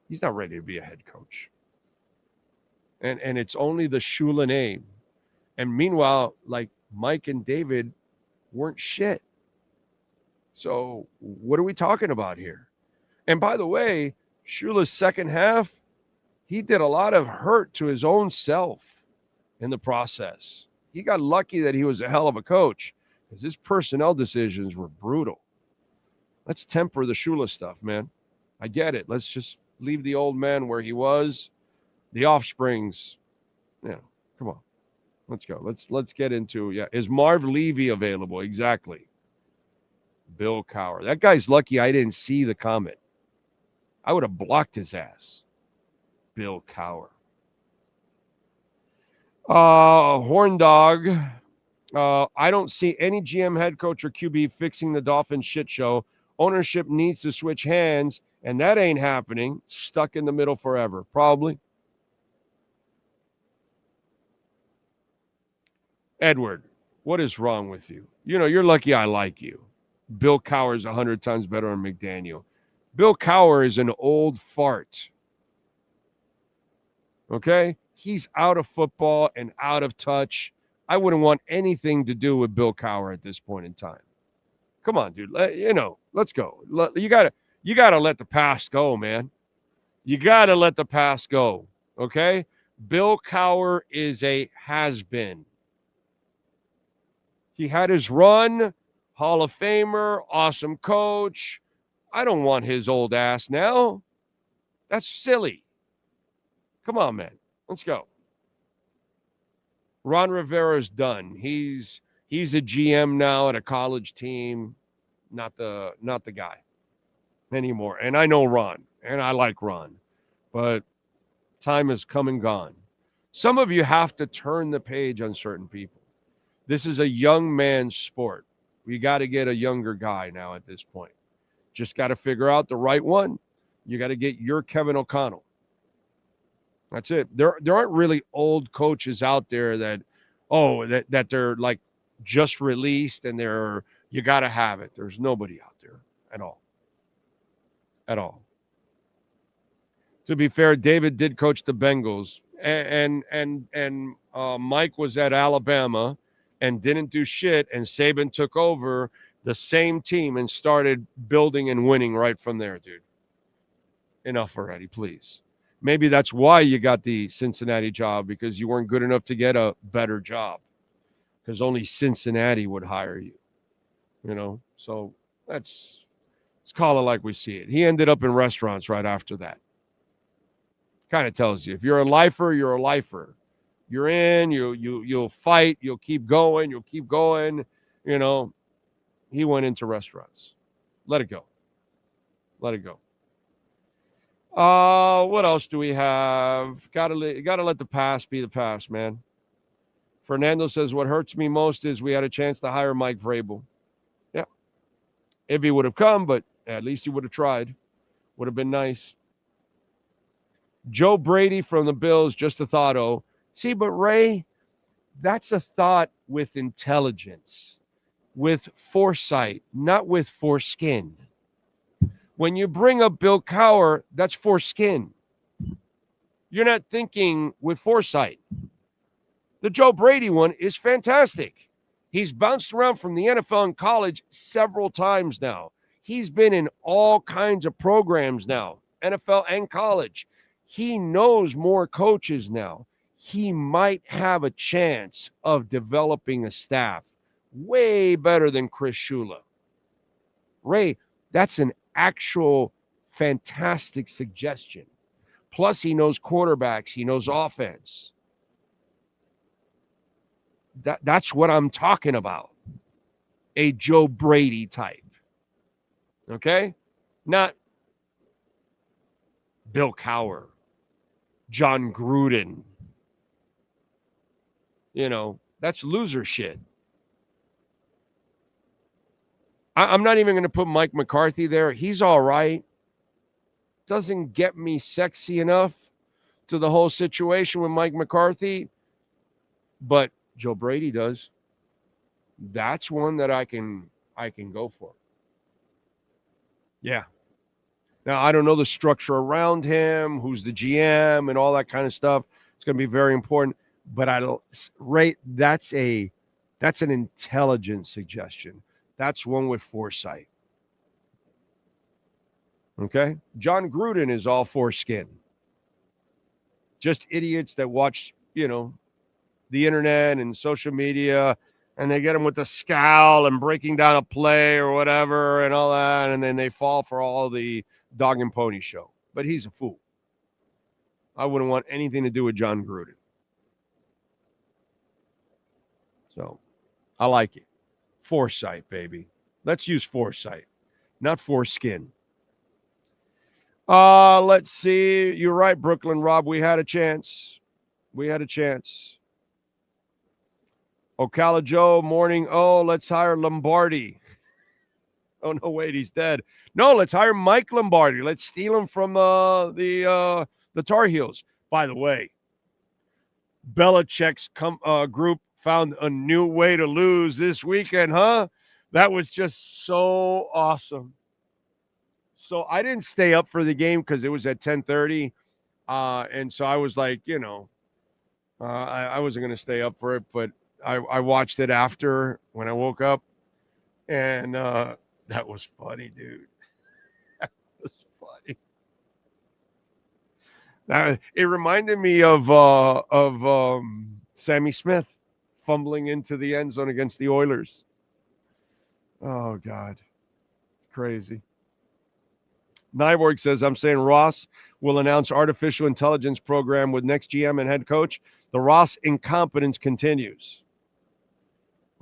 He's not ready to be a head coach. And it's only the Shula name. And meanwhile, like Mike and David weren't shit. So what are we talking about here? And by the way, Shula's second half, he did a lot of hurt to his own self in the process. He got lucky that he was a hell of a coach, because his personnel decisions were brutal. Let's temper the Shula stuff, man. I get it. Let's just leave the old man where he was. The offsprings, come on. Let's go. Let's get into, is Marv Levy available? Exactly. Bill Cowher. That guy's lucky I didn't see the comment. I would have blocked his ass. Bill Cowher. Horn Dog. I don't see any GM, head coach, or QB fixing the Dolphins shit show. Ownership needs to switch hands, and that ain't happening. Stuck in the middle forever. Probably. Edward, what is wrong with you? You're lucky I like you. Bill Cowher is 100 times better than McDaniel. Bill Cowher is an old fart. Okay? He's out of football and out of touch. I wouldn't want anything to do with Bill Cowher at this point in time. Come on, dude. Let's go. You gotta let the past go, man. You gotta let the past go. Okay? Bill Cowher is a has-been. He had his run, Hall of Famer, awesome coach. I don't want his old ass now. That's silly. Come on, man. Let's go. Ron Rivera's done. He's a GM now at a college team, not the guy anymore. And I know Ron, and I like Ron, but time has come and gone. Some of you have to turn the page on certain people. This is a young man's sport. We got to get a younger guy now at this point. Just got to figure out the right one. You got to get your Kevin O'Connell. That's it. There aren't really old coaches out there that they're like just released and you got to have it. There's nobody out there at all. At all. To be fair, David did coach the Bengals, and Mike was at Alabama and didn't do shit, and Saban took over the same team and started building and winning right from there, dude. Enough already, please. Maybe that's why you got the Cincinnati job, because you weren't good enough to get a better job, because only Cincinnati would hire you, So let's call it like we see it. He ended up in restaurants right after that. Kind of tells you, if you're a lifer, you're a lifer. You're in, you'll fight, you'll keep going. He went into restaurants. Let it go. What else do we have? Gotta let the past be the past, man. Fernando says, what hurts me most is we had a chance to hire Mike Vrabel. Yeah. If he would have come, but at least he would have tried. Would have been nice. Joe Brady from the Bills, just a thought. See, but Ray, that's a thought with intelligence, with foresight, not with foreskin. When you bring up Bill Cowher, that's foreskin. You're not thinking with foresight. The Joe Brady one is fantastic. He's bounced around from the NFL and college several times now. He's been in all kinds of programs now, NFL and college. He knows more coaches now. He might have a chance of developing a staff way better than Chris Shula. Ray, that's an actual fantastic suggestion. Plus, he knows quarterbacks. He knows offense. That's what I'm talking about. A Joe Brady type. Okay? Not Bill Cowher, John Gruden. That's loser shit. I'm not even going to put Mike McCarthy there. He's all right. Doesn't get me sexy enough to the whole situation with Mike McCarthy, but Joe Brady does. That's one that I can go for. Yeah. Now, I don't know the structure around him, who's the GM and all that kind of stuff. It's going to be very important, but that's an intelligent suggestion. That's one with foresight. Okay? John Gruden is all foreskin. Just idiots that watch, the internet and social media, and they get them with the scowl and breaking down a play or whatever and all that, and then they fall for all the dog and pony show. But he's a fool. I wouldn't want anything to do with John Gruden. So, I like it. Foresight, baby. Let's use foresight, not foreskin. Let's see. You're right, Brooklyn Rob. We had a chance. Ocala Joe, morning. Oh, let's hire Lombardi. Oh, no, wait, he's dead. No, let's hire Mike Lombardi. Let's steal him from the Tar Heels. By the way, Belichick's group found a new way to lose this weekend, huh? That was just so awesome. So I didn't stay up for the game because it was at 10:30. And so I was like, I wasn't going to stay up for it, but I watched it after when I woke up. And that was funny, dude. That was funny. It reminded me of Sammy Smith fumbling into the end zone against the Oilers. Oh, God. Crazy. Nyborg says, I'm saying Ross will announce artificial intelligence program with next GM and head coach. The Ross incompetence continues.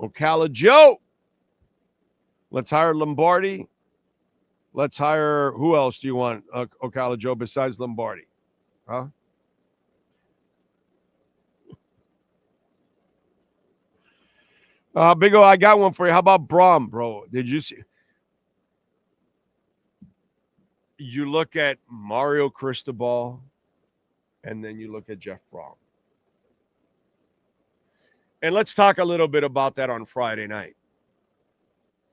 Ocala Joe. Let's hire Lombardi. Let's hire, who else do you want, Ocala Joe, besides Lombardi? Huh? Big O, I got one for you. How about Braum, bro? Did you see? You look at Mario Cristobal, and then you look at Jeff Braum. And let's talk a little bit about that on Friday night.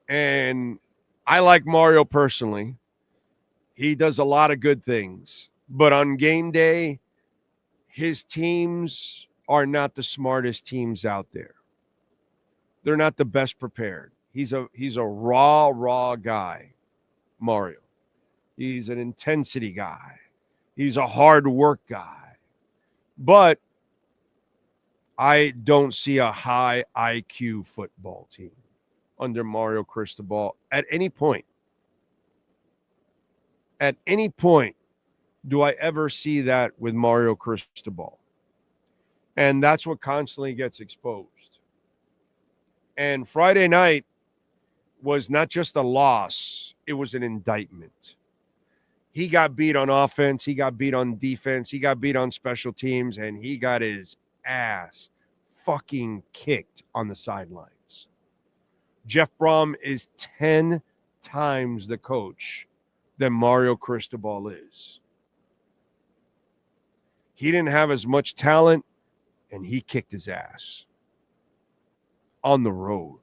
And I like Mario personally. He does a lot of good things. But on game day, his teams are not the smartest teams out there. They're not the best prepared. He's a raw guy, Mario. He's an intensity guy. He's a hard work guy. But I don't see a high IQ football team under Mario Cristobal at any point. At any point do I ever see that with Mario Cristobal. And that's what constantly gets exposed. And Friday night was not just a loss, it was an indictment. He got beat on offense, he got beat on defense, he got beat on special teams, and he got his ass fucking kicked on the sidelines. Jeff Braum is 10 times the coach that Mario Cristobal is. He didn't have as much talent, and he kicked his ass on the road.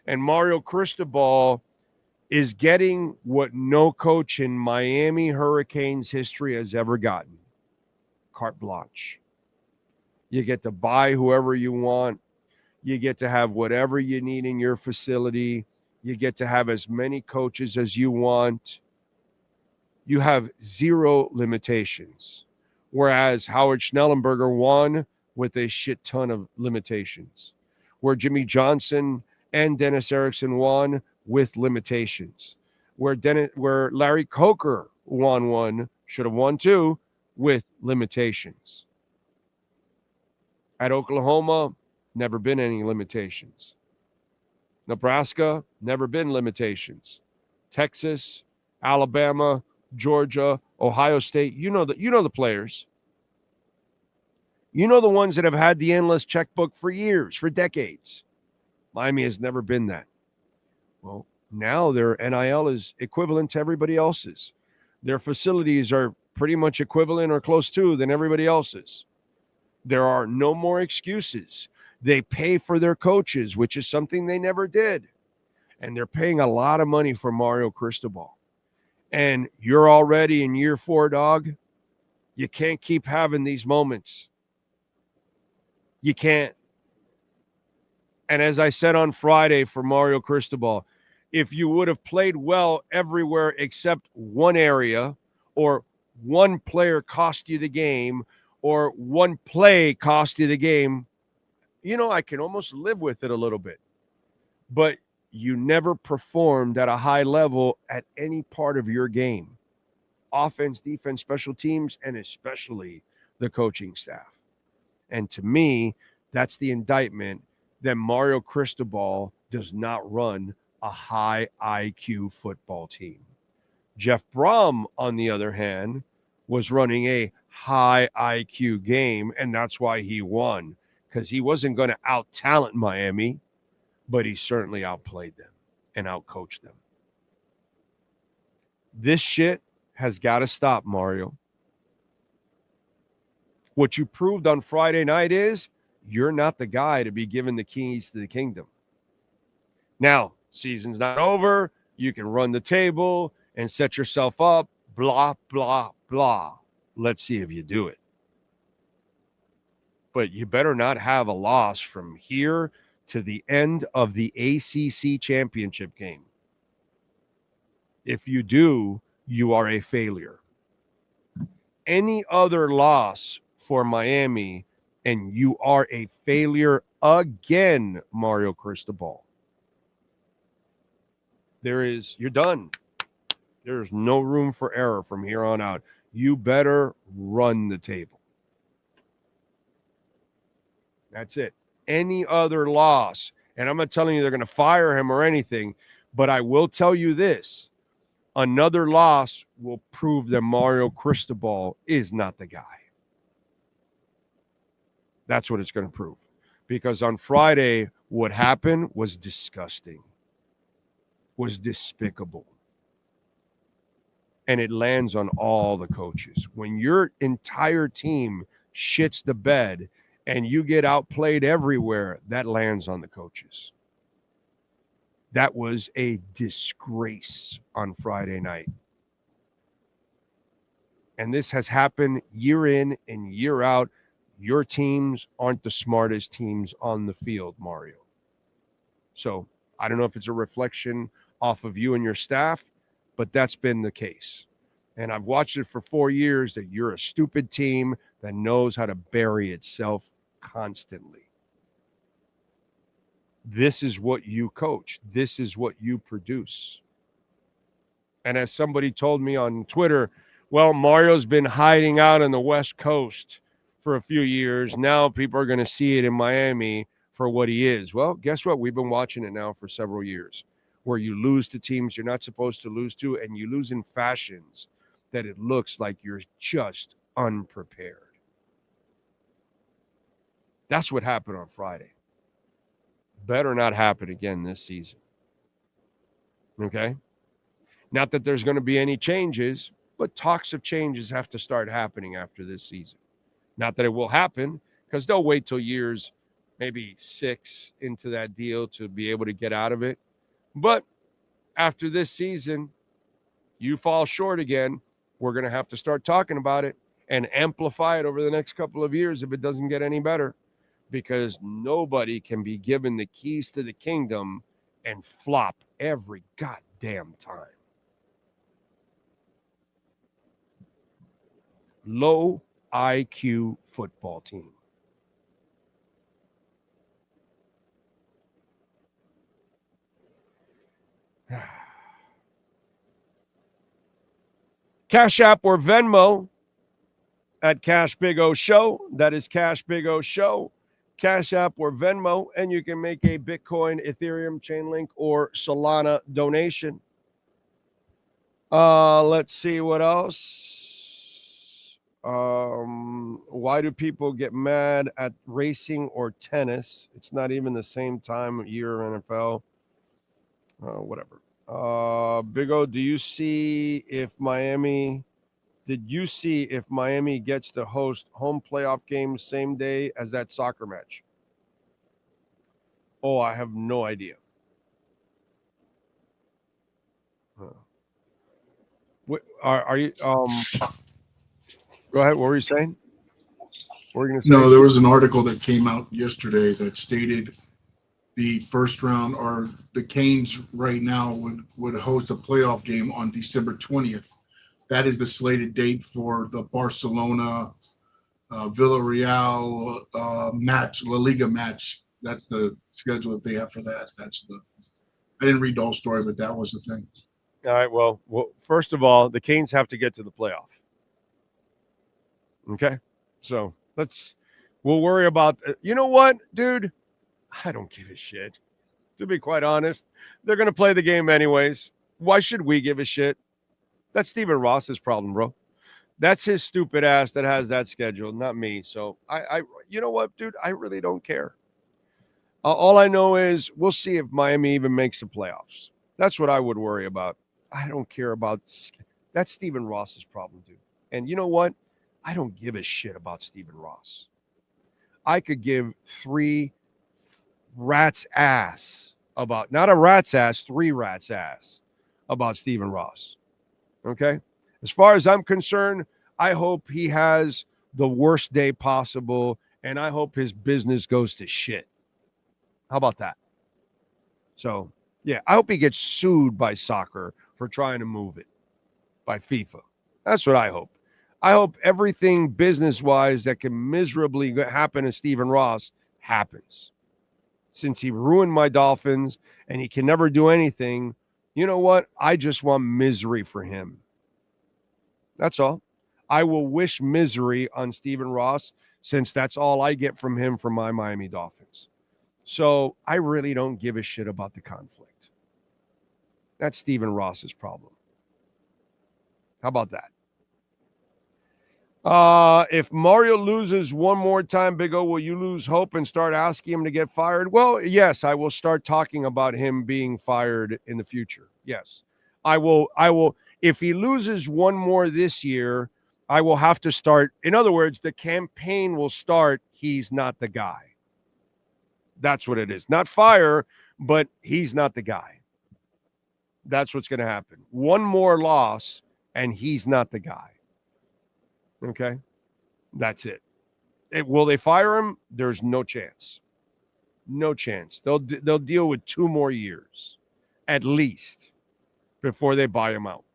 And Mario Cristobal is getting what no coach in Miami Hurricanes history has ever gotten. Carte blanche. You get to buy whoever you want. You get to have whatever you need in your facility. You get to have as many coaches as you want. You have zero limitations. Whereas Howard Schnellenberger won with a shit ton of limitations. Where Jimmy Johnson and Dennis Erickson won with limitations. Where Larry Coker won one, should have won two, with limitations. At Oklahoma, never been any limitations. Nebraska, never been limitations. Texas, Alabama, Georgia, Ohio State, you know the players. You know the ones that have had the endless checkbook for years, for decades. Miami has never been that. Well, now their NIL is equivalent to everybody else's. Their facilities are pretty much equivalent or close to than everybody else's. There are no more excuses. They pay for their coaches, which is something they never did. And they're paying a lot of money for Mario Cristobal. And you're already in year 4, dog. You can't keep having these moments. You can't. And as I said on Friday for Mario Cristobal, if you would have played well everywhere except one area, or one player cost you the game, or one play cost you the game, I can almost live with it a little bit. But you never performed at a high level at any part of your game. Offense, defense, special teams, and especially the coaching staff. And to me, that's the indictment that Mario Cristobal does not run a high IQ football team. Jeff Braum, on the other hand, was running a high IQ game, and that's why he won, because he wasn't going to out-talent Miami, but he certainly outplayed them and outcoached them. This shit has got to stop, Mario. What you proved on Friday night is you're not the guy to be given the keys to the kingdom. Now, season's not over. You can run the table and set yourself up, blah, blah, blah. Let's see if you do it. But you better not have a loss from here to the end of the ACC championship game. If you do, you are a failure. any other loss for Miami, and you are a failure again, Mario Cristobal. You're done. There's no room for error from here on out. You better run the table. That's it. Any other loss, and I'm not telling you they're going to fire him or anything, but I will tell you this. Another loss will prove that Mario Cristobal is not the guy. That's what it's going to prove. Because on Friday, what happened was disgusting, was despicable. And it lands on all the coaches. When your entire team shits the bed and you get outplayed everywhere, that lands on the coaches. That was a disgrace on Friday night. And this has happened year in and year out. Your teams aren't the smartest teams on the field, Mario. So I don't know if it's a reflection off of you and your staff, but that's been the case. And I've watched it for 4 years that you're a stupid team that knows how to bury itself constantly. This is what you coach. This is what you produce. And as somebody told me on Twitter, well, Mario's been hiding out on the West Coast for a few years. Now people are going to see it in Miami for what he is. Well, guess what? We've been watching it now for several years, where you lose to teams you're not supposed to lose to, and you lose in fashions that it looks like you're just unprepared. That's what happened on Friday. Better not happen again this season. Okay? Not that there's going to be any changes, but talks of changes have to start happening after this season. Not that it will happen, because they'll wait till years, maybe 6 into that deal to be able to get out of it. But after this season, you fall short again, we're going to have to start talking about it and amplify it over the next couple of years if it doesn't get any better. Because nobody can be given the keys to the kingdom and flop every goddamn time. Low IQ football team. Cash App or Venmo at Cash Big O Show. That is Cash Big O Show. Cash App or Venmo, and you can make a Bitcoin, Ethereum, Chainlink, or Solana donation. Let's see what else. Why do people get mad at racing or tennis? It's not even the same time of year NFL. Whatever. Big O, did you see if Miami gets to host home playoff games same day as that soccer match? Oh, I have no idea. What are you? Go ahead. What were you saying? What were you going to say? No, there was an article that came out yesterday that stated the first round, or the Canes right now would host a playoff game on December 20th. That is the slated date for the Barcelona Villarreal match, La Liga match. That's the schedule that they have for that. I didn't read the whole story, but that was the thing. All right. Well, first of all, the Canes have to get to the playoff. Okay. So we'll worry about, you know what, dude? I don't give a shit. To be quite honest, they're going to play the game anyways. Why should we give a shit? That's Stephen Ross's problem, bro. That's his stupid ass that has that schedule, not me. So you know what, dude? I really don't care. All I know is we'll see if Miami even makes the playoffs. That's what I would worry about. I don't care about. That's Stephen Ross's problem, dude. And you know what? I don't give a shit about Stephen Ross. I could give 3 rats ass about, not a rat's ass, 3 rats ass about Stephen Ross. Okay? As far as I'm concerned, I hope he has the worst day possible, and I hope his business goes to shit. How about that? So, yeah, I hope he gets sued by soccer for trying to move it, by FIFA. That's what I hope. I hope everything business-wise that can miserably happen to Stephen Ross happens. Since he ruined my Dolphins and he can never do anything, you know what? I just want misery for him. That's all. I will wish misery on Stephen Ross since that's all I get from him for my Miami Dolphins. So I really don't give a shit about the conflict. That's Stephen Ross's problem. How about that? If Mario loses one more time, Big O, will you lose hope and start asking him to get fired? Well, yes, I will start talking about him being fired in the future. Yes, I will. If he loses one more this year, I will have to start. In other words, the campaign will start. He's not the guy. That's what it is. Not fire, but he's not the guy. That's what's going to happen. One more loss, and he's not the guy. Okay? That's it. Will they fire him? There's no chance. No chance. They'll deal with 2 more years, at least, before they buy him out.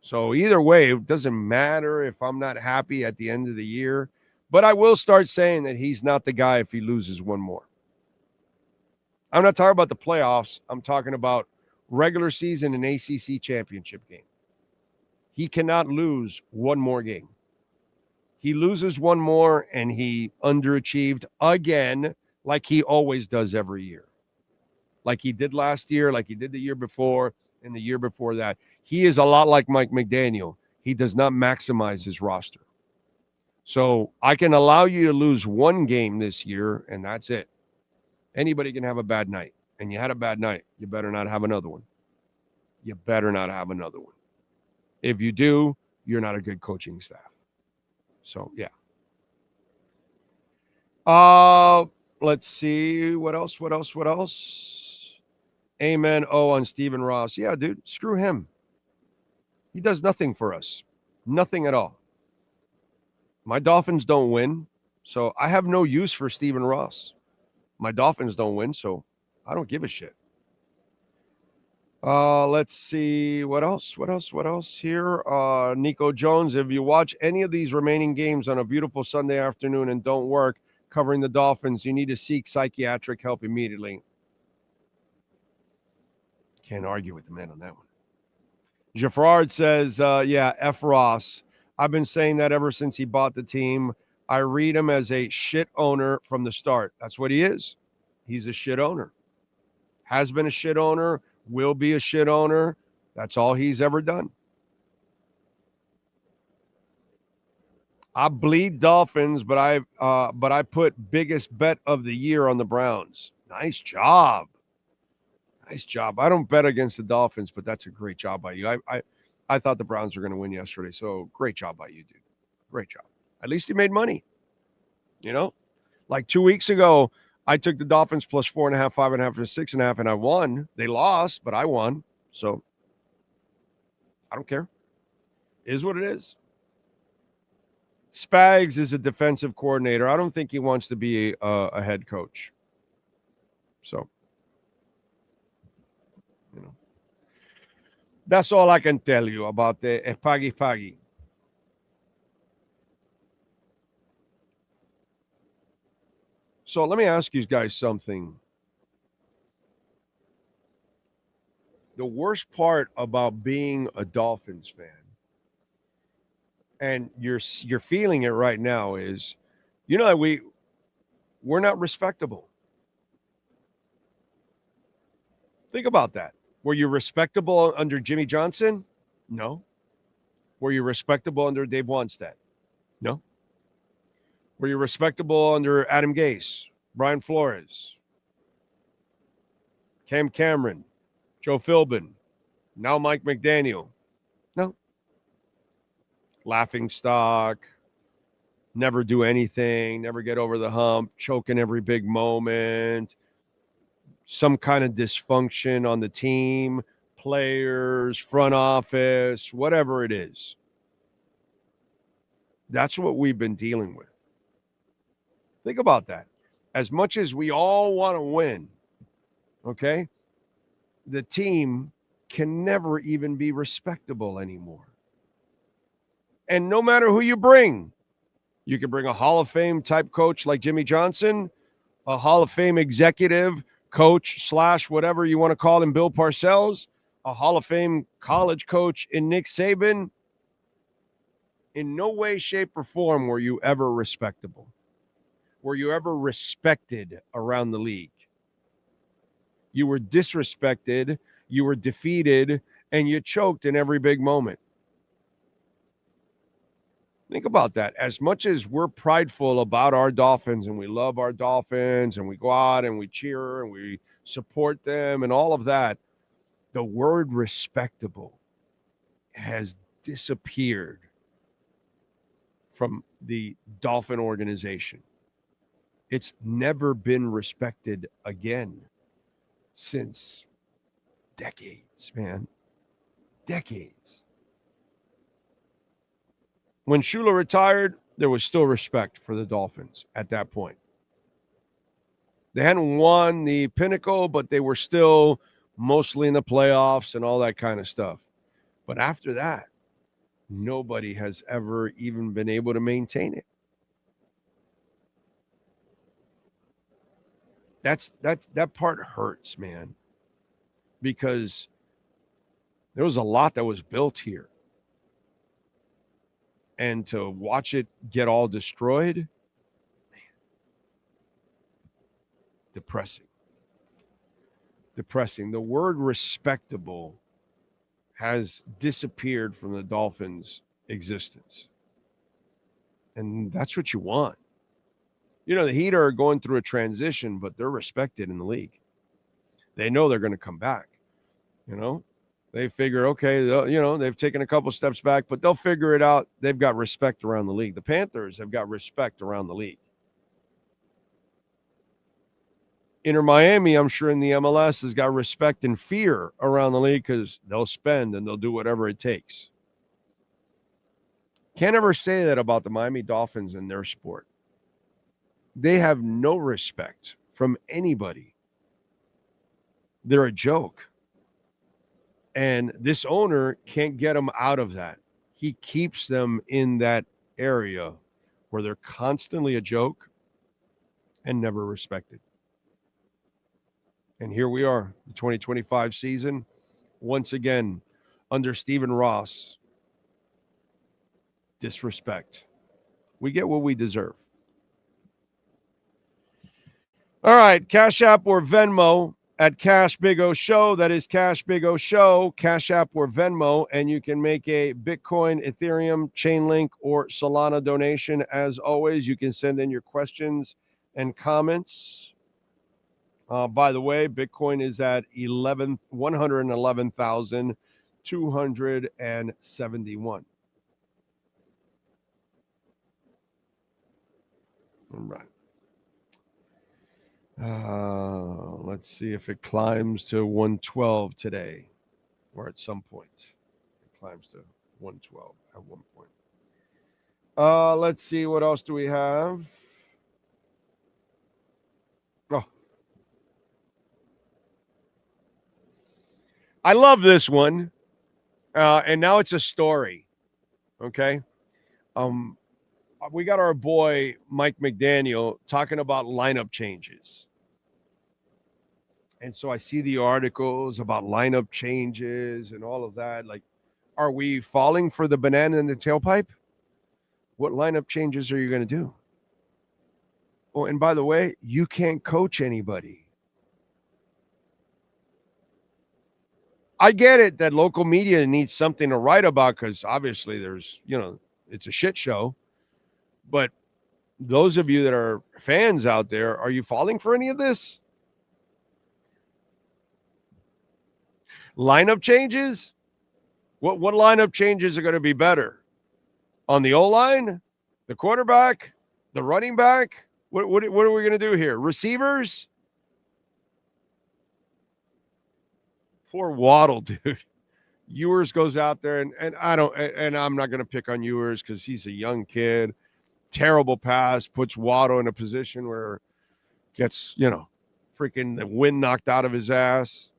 So either way, it doesn't matter if I'm not happy at the end of the year, but I will start saying that he's not the guy if he loses one more. I'm not talking about the playoffs. I'm talking about regular season and ACC championship game. He cannot lose one more game. He loses one more and he underachieved again, like he always does every year. Like he did last year, like he did the year before, and the year before that. He is a lot like Mike McDaniel. He does not maximize his roster. So I can allow you to lose one game this year, and that's it. Anybody can have a bad night. And you had a bad night. You better not have another one. You better not have another one. If you do, you're not a good coaching staff. So, yeah. Let's see. What else? Amen. Oh, on Stephen Ross. Yeah, dude, screw him. He does nothing for us. Nothing at all. My Dolphins don't win, so I have no use for Stephen Ross. My Dolphins don't win, so I don't give a shit. Let's see. What else here? Nico Jones, if you watch any of these remaining games on a beautiful Sunday afternoon and don't work covering the Dolphins, you need to seek psychiatric help immediately. Can't argue with the man on that one. Jaffrard says, yeah, F. Ross. I've been saying that ever since he bought the team. I read him as a shit owner from the start. That's what he is. He's a shit owner. Has been a shit owner. Will be a shit owner. That's all he's ever done. I bleed Dolphins, but I put biggest bet of the year on the Browns. Nice job. Nice job. I don't bet against the Dolphins, but that's a great job by you. I thought the Browns were going to win yesterday, so great job by you, dude. Great job. At least you made money. You know? Like 2 weeks ago, I took the Dolphins plus 4.5, 5.5, and 6.5, and I won. They lost, but I won. So I don't care. It is what it is. Spags is a defensive coordinator. I don't think he wants to be a head coach. So, you know, that's all I can tell you about the Pagi. So let me ask you guys something. The worst part about being a Dolphins fan, and you're feeling it right now, is, you know, we're not respectable. Think about that. Were you respectable under Jimmy Johnson? No. Were you respectable under Dave Wanstead? No. Were you respectable under Adam Gase, Brian Flores, Cam Cameron, Joe Philbin, now Mike McDaniel? No. Laughing stock, never do anything, never get over the hump, choking every big moment, some kind of dysfunction on the team, players, front office, whatever it is. That's what we've been dealing with. Think about that. As much as we all want to win, okay, the team can never even be respectable anymore. And no matter who you bring, you can bring a Hall of Fame type coach like Jimmy Johnson, a Hall of Fame executive coach / whatever you want to call him, Bill Parcells, a Hall of Fame college coach in Nick Saban. In no way, shape, or form were you ever respectable. Were you ever respected around the league? You were disrespected, you were defeated, and you choked in every big moment. Think about that. As much as we're prideful about our Dolphins and we love our Dolphins and we go out and we cheer and we support them and all of that, the word respectable has disappeared from the Dolphin organization. It's never been respected again since decades, man. Decades. When Shula retired, there was still respect for the Dolphins at that point. They hadn't won the pinnacle, but they were still mostly in the playoffs and all that kind of stuff. But after that, nobody has ever even been able to maintain it. That part hurts, man, because there was a lot that was built here. And to watch it get all destroyed, man, depressing. Depressing. The word respectable has disappeared from the Dolphins' existence. And that's what you want. You know, the Heat are going through a transition, but they're respected in the league. They know they're going to come back. You know, they figure, okay, they've taken a couple steps back, but they'll figure it out. They've got respect around the league. The Panthers have got respect around the league. Inter Miami, I'm sure in the MLS, has got respect and fear around the league because they'll spend and they'll do whatever it takes. Can't ever say that about the Miami Dolphins and their sport. They have no respect from anybody. They're a joke. And this owner can't get them out of that. He keeps them in that area where they're constantly a joke and never respected. And here we are, the 2025 season, once again, under Stephen Ross. Disrespect. We get what we deserve. All right, Cash App or Venmo at Cash Big O Show. That is Cash Big O Show, Cash App or Venmo, and you can make a Bitcoin, Ethereum, Chainlink, or Solana donation. As always, you can send in your questions and comments. By the way, Bitcoin is at 111,271. All right. Let's see if it climbs to 112 today or at some point. It climbs to 112 at one point. Let's see. What else do we have? Oh. I love this one. And now it's a story. Okay. We got our boy Mike McDaniel talking about lineup changes. And so I see the articles about lineup changes and all of that. Like, are we falling for the banana in the tailpipe? What lineup changes are you going to do? Oh, and by the way, you can't coach anybody. I get it that local media needs something to write about because obviously there's, it's a shit show. But those of you that are fans out there, are you falling for any of this? Lineup changes? What lineup changes are going to be better? On the O-line? The quarterback? The running back? What are we going to do here? Receivers? Poor Waddle, dude. Ewers goes out there, and I'm not going to pick on Ewers because he's a young kid. Terrible pass, puts Waddle in a position where gets, freaking the wind knocked out of his ass.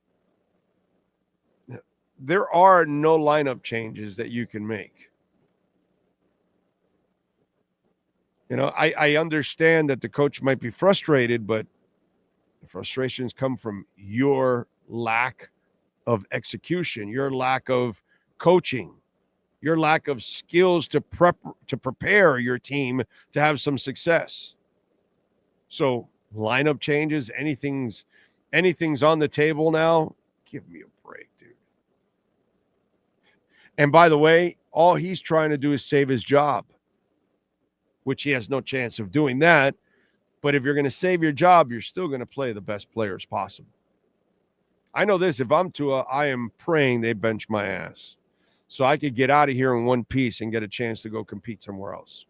There are no lineup changes that you can make. I understand that the coach might be frustrated, but the frustrations come from your lack of execution, your lack of coaching, your lack of skills to prepare your team to have some success. So lineup changes, anything's on the table now. Give me a break, dude. And by the way, all he's trying to do is save his job, which he has no chance of doing that. But if you're going to save your job, you're still going to play the best players possible. I know this. If I'm Tua, I am praying they bench my ass so I could get out of here in one piece and get a chance to go compete somewhere else.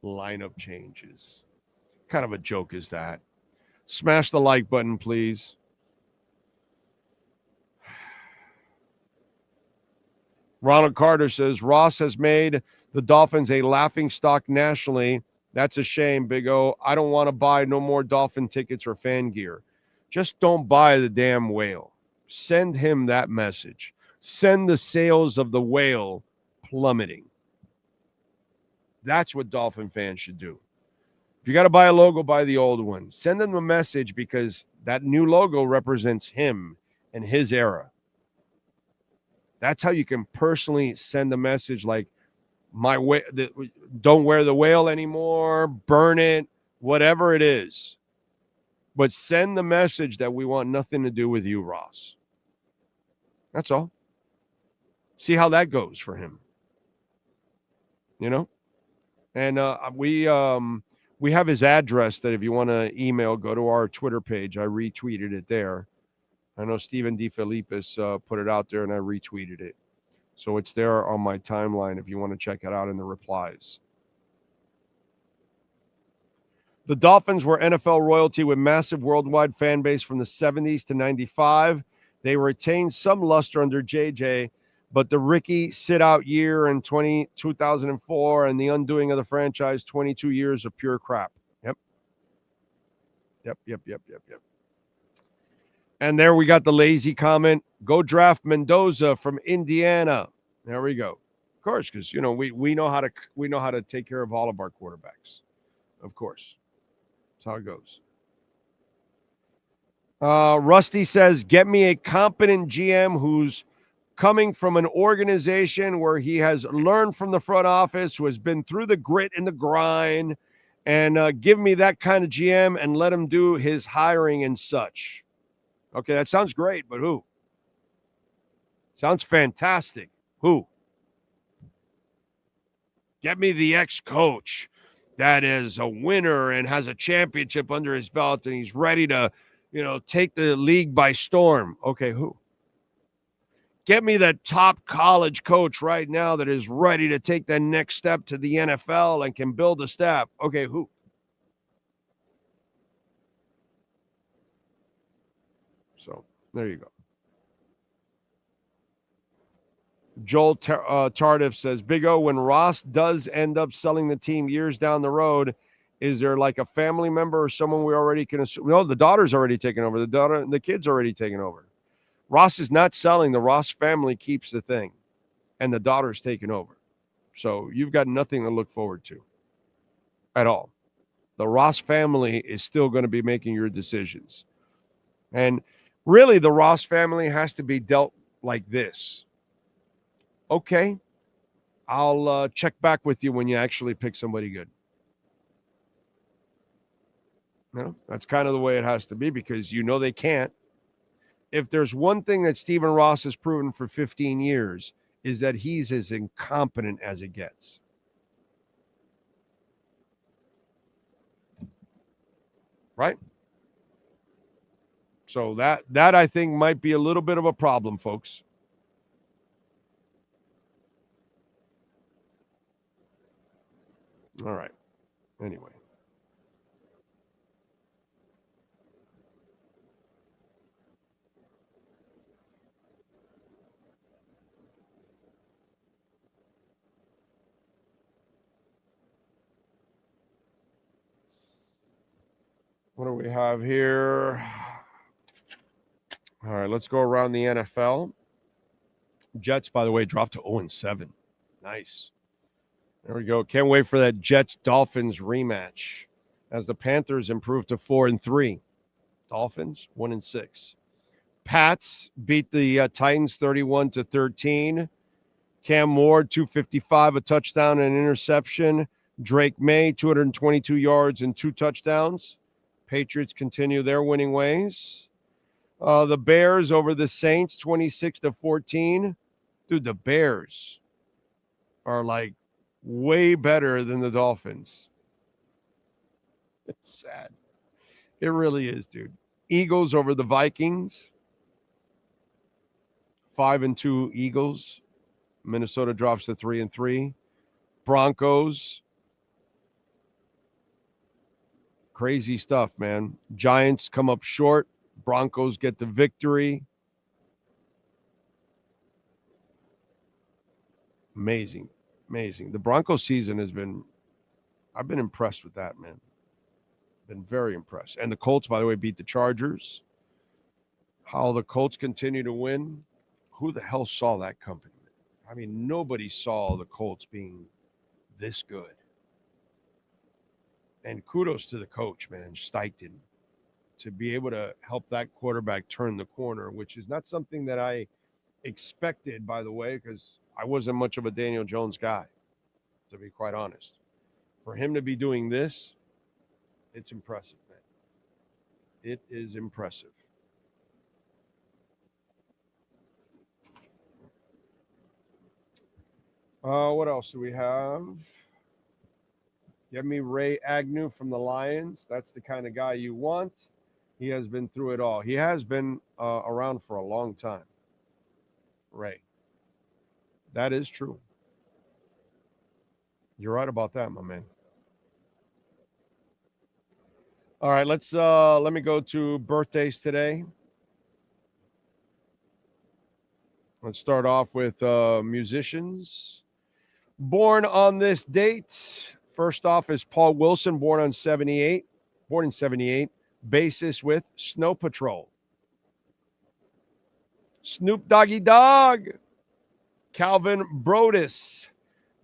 Lineup changes. What kind of a joke is that? Smash the like button, please. Ronald Carter says, Ross has made the Dolphins a laughingstock nationally. That's a shame, Big O. I don't want to buy no more Dolphin tickets or fan gear. Just don't buy the damn whale. Send him that message. Send the sales of the whale plummeting. That's what Dolphin fans should do. If you got to buy a logo, buy the old one. Send them a message because that new logo represents him and his era. That's how you can personally send a message like, don't wear the whale anymore, burn it, whatever it is. But send the message that we want nothing to do with you, Ross. That's all. See how that goes for him. And we have his address that if you want to email, go to our Twitter page. I retweeted it there. I know Stephen DeFilippis put it out there, and I retweeted it. So it's there on my timeline if you want to check it out in the replies. The Dolphins were NFL royalty with massive worldwide fan base from the 70s to 95. They retained some luster under JJ, but the Ricky sit-out year in 2004 and the undoing of the franchise, 22 years of pure crap. Yep. And there we got the lazy comment. Go draft Mendoza from Indiana. There we go. Of course, because we know how to take care of all of our quarterbacks. Of course. That's how it goes. Rusty says, get me a competent GM who's coming from an organization where he has learned from the front office, who has been through the grit and the grind, and give me that kind of GM and let him do his hiring and such. Okay, that sounds great, but who? Sounds fantastic. Who? Get me the ex-coach that is a winner and has a championship under his belt and he's ready to, take the league by storm. Okay, who? Get me that top college coach right now that is ready to take the next step to the NFL and can build a staff. Okay, who? So there you go. Joel Tardif says, Big O, when Ross does end up selling the team years down the road, is there like a family member or someone we already can assume? No, the daughter's already taken over. The kid's already taken over. Ross is not selling. The Ross family keeps the thing, and the daughter's taken over. So you've got nothing to look forward to at all. The Ross family is still going to be making your decisions. And really, the Ross family has to be dealt like this. Okay, I'll check back with you when you actually pick somebody good. That's kind of the way it has to be because they can't. If there's one thing that Stephen Ross has proven for 15 years is that he's as incompetent as it gets. Right? So that I think might be a little bit of a problem, folks. All right. Anyway. What do we have here? All right, let's go around the NFL. Jets, by the way, dropped to 0-7. Nice. There we go. Can't wait for that Jets-Dolphins rematch as the Panthers improve to 4-3. Dolphins 1-6. Pats beat the Titans 31-13. Cam Moore 255, a touchdown and an interception. Drake May 222 yards and 2 touchdowns. Patriots continue their winning ways. The Bears over the Saints 26-14. Dude, the Bears are like way better than the Dolphins. It's sad. It really is, dude. Eagles over the Vikings. 5-2 Eagles. Minnesota drops to 3-3. Broncos. Crazy stuff, man. Giants come up short. Broncos get the victory. Amazing. The Broncos season has been, I've been impressed with that, man. Been very impressed. And the Colts, by the way, beat the Chargers. How the Colts continue to win. Who the hell saw that coming? I mean, nobody saw the Colts being this good. And kudos to the coach, man, Steichen, to be able to help that quarterback turn the corner, which is not something that I expected, by the way, because I wasn't much of a Daniel Jones guy, to be quite honest. For him to be doing this, it's impressive, man. It is impressive. What else do we have? Give me Ray Agnew from the Lions. That's the kind of guy you want. He has been through it all. He has been around for a long time. Ray. That is true. You're right about that, my man. All right, let me go to birthdays today. Let's start off with musicians. Born on this date. First off is Paul Wilson, born in 78. Bassist with Snow Patrol. Snoop Doggy Dogg. Calvin Brodus,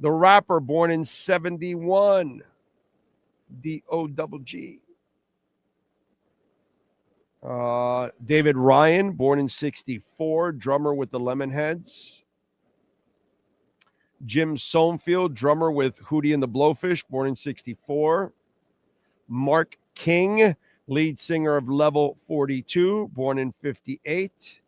the rapper, born in 71. D-O-double-G. David Ryan, born in 64, drummer with the Lemonheads. Jim Somefield, drummer with Hootie and the Blowfish, born in 64. Mark King, lead singer of Level 42, born in 58.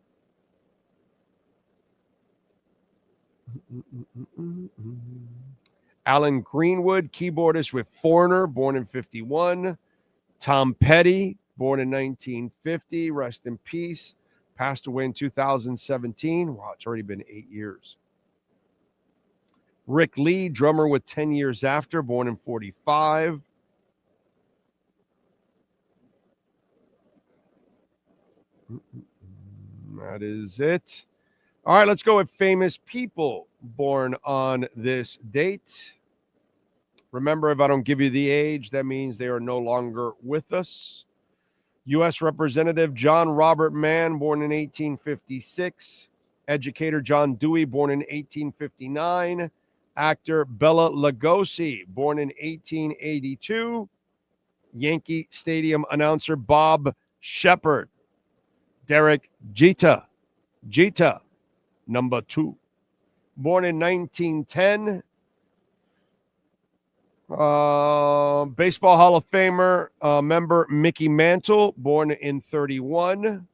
Alan Greenwood, keyboardist with Foreigner, born in 51. Tom Petty, born in 1950, rest in peace. Passed away in 2017. Wow, it's already been 8 years. Rick Lee, drummer with 10 Years After, born in 45. That is it. All right, let's go with famous people born on this date. Remember, if I don't give you the age, that means they are no longer with us. U.S. Representative John Robert Mann, born in 1856. Educator John Dewey, born in 1859. Actor Bela Lugosi, born in 1882. Yankee Stadium announcer Bob Shepard. Derek Jeter, number 2, born in 1910. Baseball Hall of Famer member Mickey Mantle, born in 31.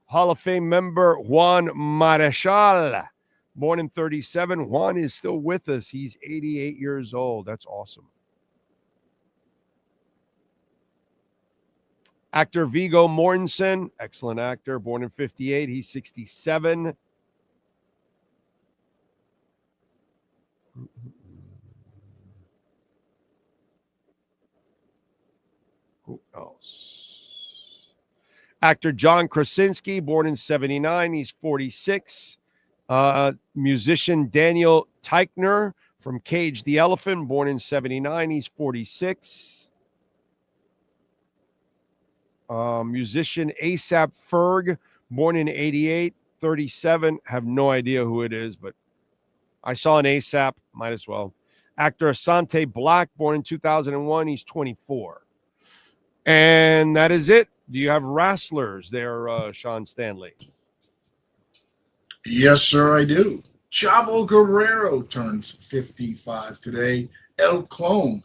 Hall of Fame member Juan Marichal, born in 37. Juan is still with us. He's 88 years old. That's awesome. Actor Viggo Mortensen, excellent actor, born in 58. He's 67. Who else? Actor John Krasinski, born in 79. He's 46. Musician Daniel Teichner from Cage the Elephant, born in 79. He's 46. Musician ASAP Ferg, born in 88, 37. Have no idea who it is, but I saw an ASAP. Might as well. Actor Asante Black, born in 2001. He's 24. And that is it. Do you have wrestlers there, Sean Stanley? Yes, sir, I do. Chavo Guerrero turns 55 today. El Clone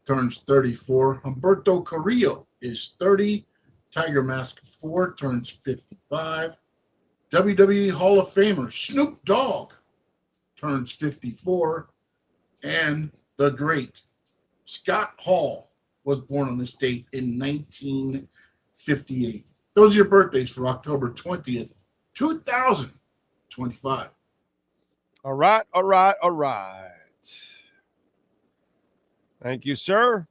turns 34. Humberto Carrillo is 30. Tiger Mask 4 turns 55. WWE Hall of Famer Snoop Dogg turns 54. And the great Scott Hall was born on this date in 1958. Those are your birthdays for October 20th, 2025. All right. Thank you, sir.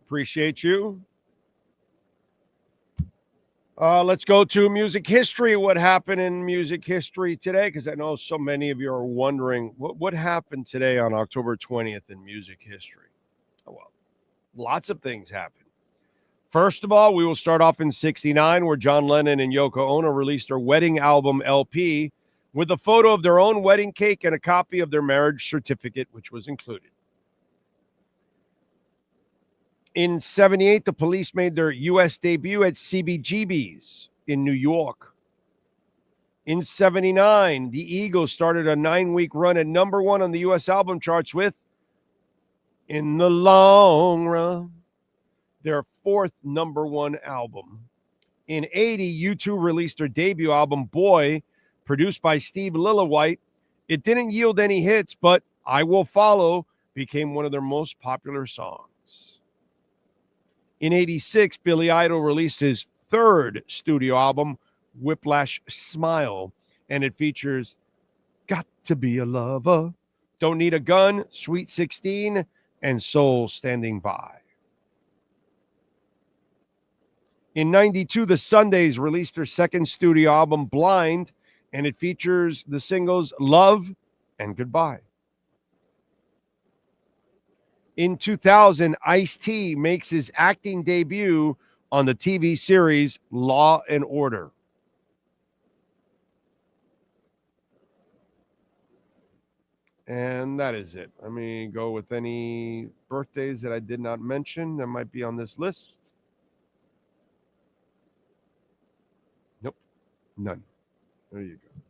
Appreciate you. Let's go to music history. What happened in music history today? Because I know so many of you are wondering what happened today on October 20th in music history. Oh, well, lots of things happened. First of all, we will start off in 1969, where John Lennon and Yoko Ono released their wedding album LP with a photo of their own wedding cake and a copy of their marriage certificate, which was included. In 1978, the Police made their U.S. debut at CBGB's in New York. In 1979, the Eagles started a 9-week run at number 1 on the U.S. album charts with In the Long Run, their 4th number 1 album. In 1980, U2 released their debut album, Boy, produced by Steve Lillywhite. It didn't yield any hits, but I Will Follow became one of their most popular songs. In 1986, Billy Idol released his 3rd studio album, Whiplash Smile, and it features Got to Be a Lover, Don't Need a Gun, Sweet 16, and Soul Standing By. In 1992, the Sundays released their 2nd studio album, Blind, and it features the singles Love and Goodbye. In 2000, Ice-T makes his acting debut on the TV series Law and Order. And that is it. Let me go with any birthdays that I did not mention that might be on this list. Nope, none. There you go.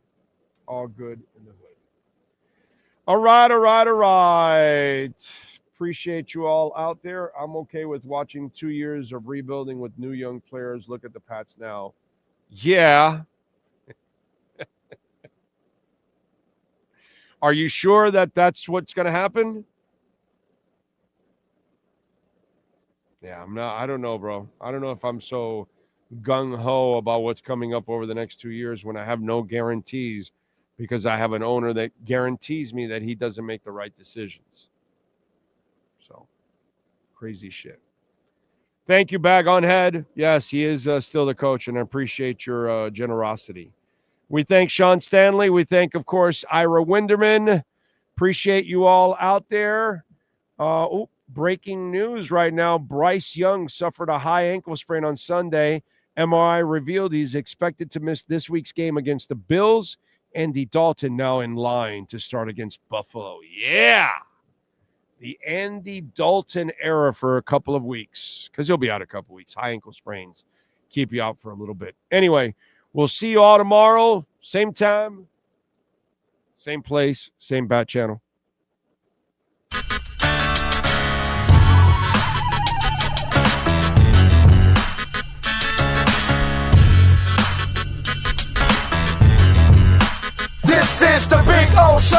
All good in the hood. All right. Appreciate you all out there. I'm okay with watching 2 years of rebuilding with new young players. Look at the Pats now. Yeah. Are you sure that that's what's going to happen? Yeah, I'm not. I don't know, bro. I don't know if I'm so gung-ho about what's coming up over the next 2 years when I have no guarantees, because I have an owner that guarantees me that he doesn't make the right decisions. So, crazy shit. Thank you, Bag on Head. Yes, he is still the coach, and I appreciate your generosity. We thank Sean Stanley. We thank, of course, Ira Winderman. Appreciate you all out there. Breaking news right now. Bryce Young suffered a high ankle sprain on Sunday. MRI revealed he's expected to miss this week's game against the Bills. Andy Dalton now in line to start against Buffalo. Yeah! The Andy Dalton era for a couple of weeks, because he'll be out a couple of weeks. High ankle sprains keep you out for a little bit. Anyway, we'll see you all tomorrow. Same time, same place, same bat channel. This is the Big O Show.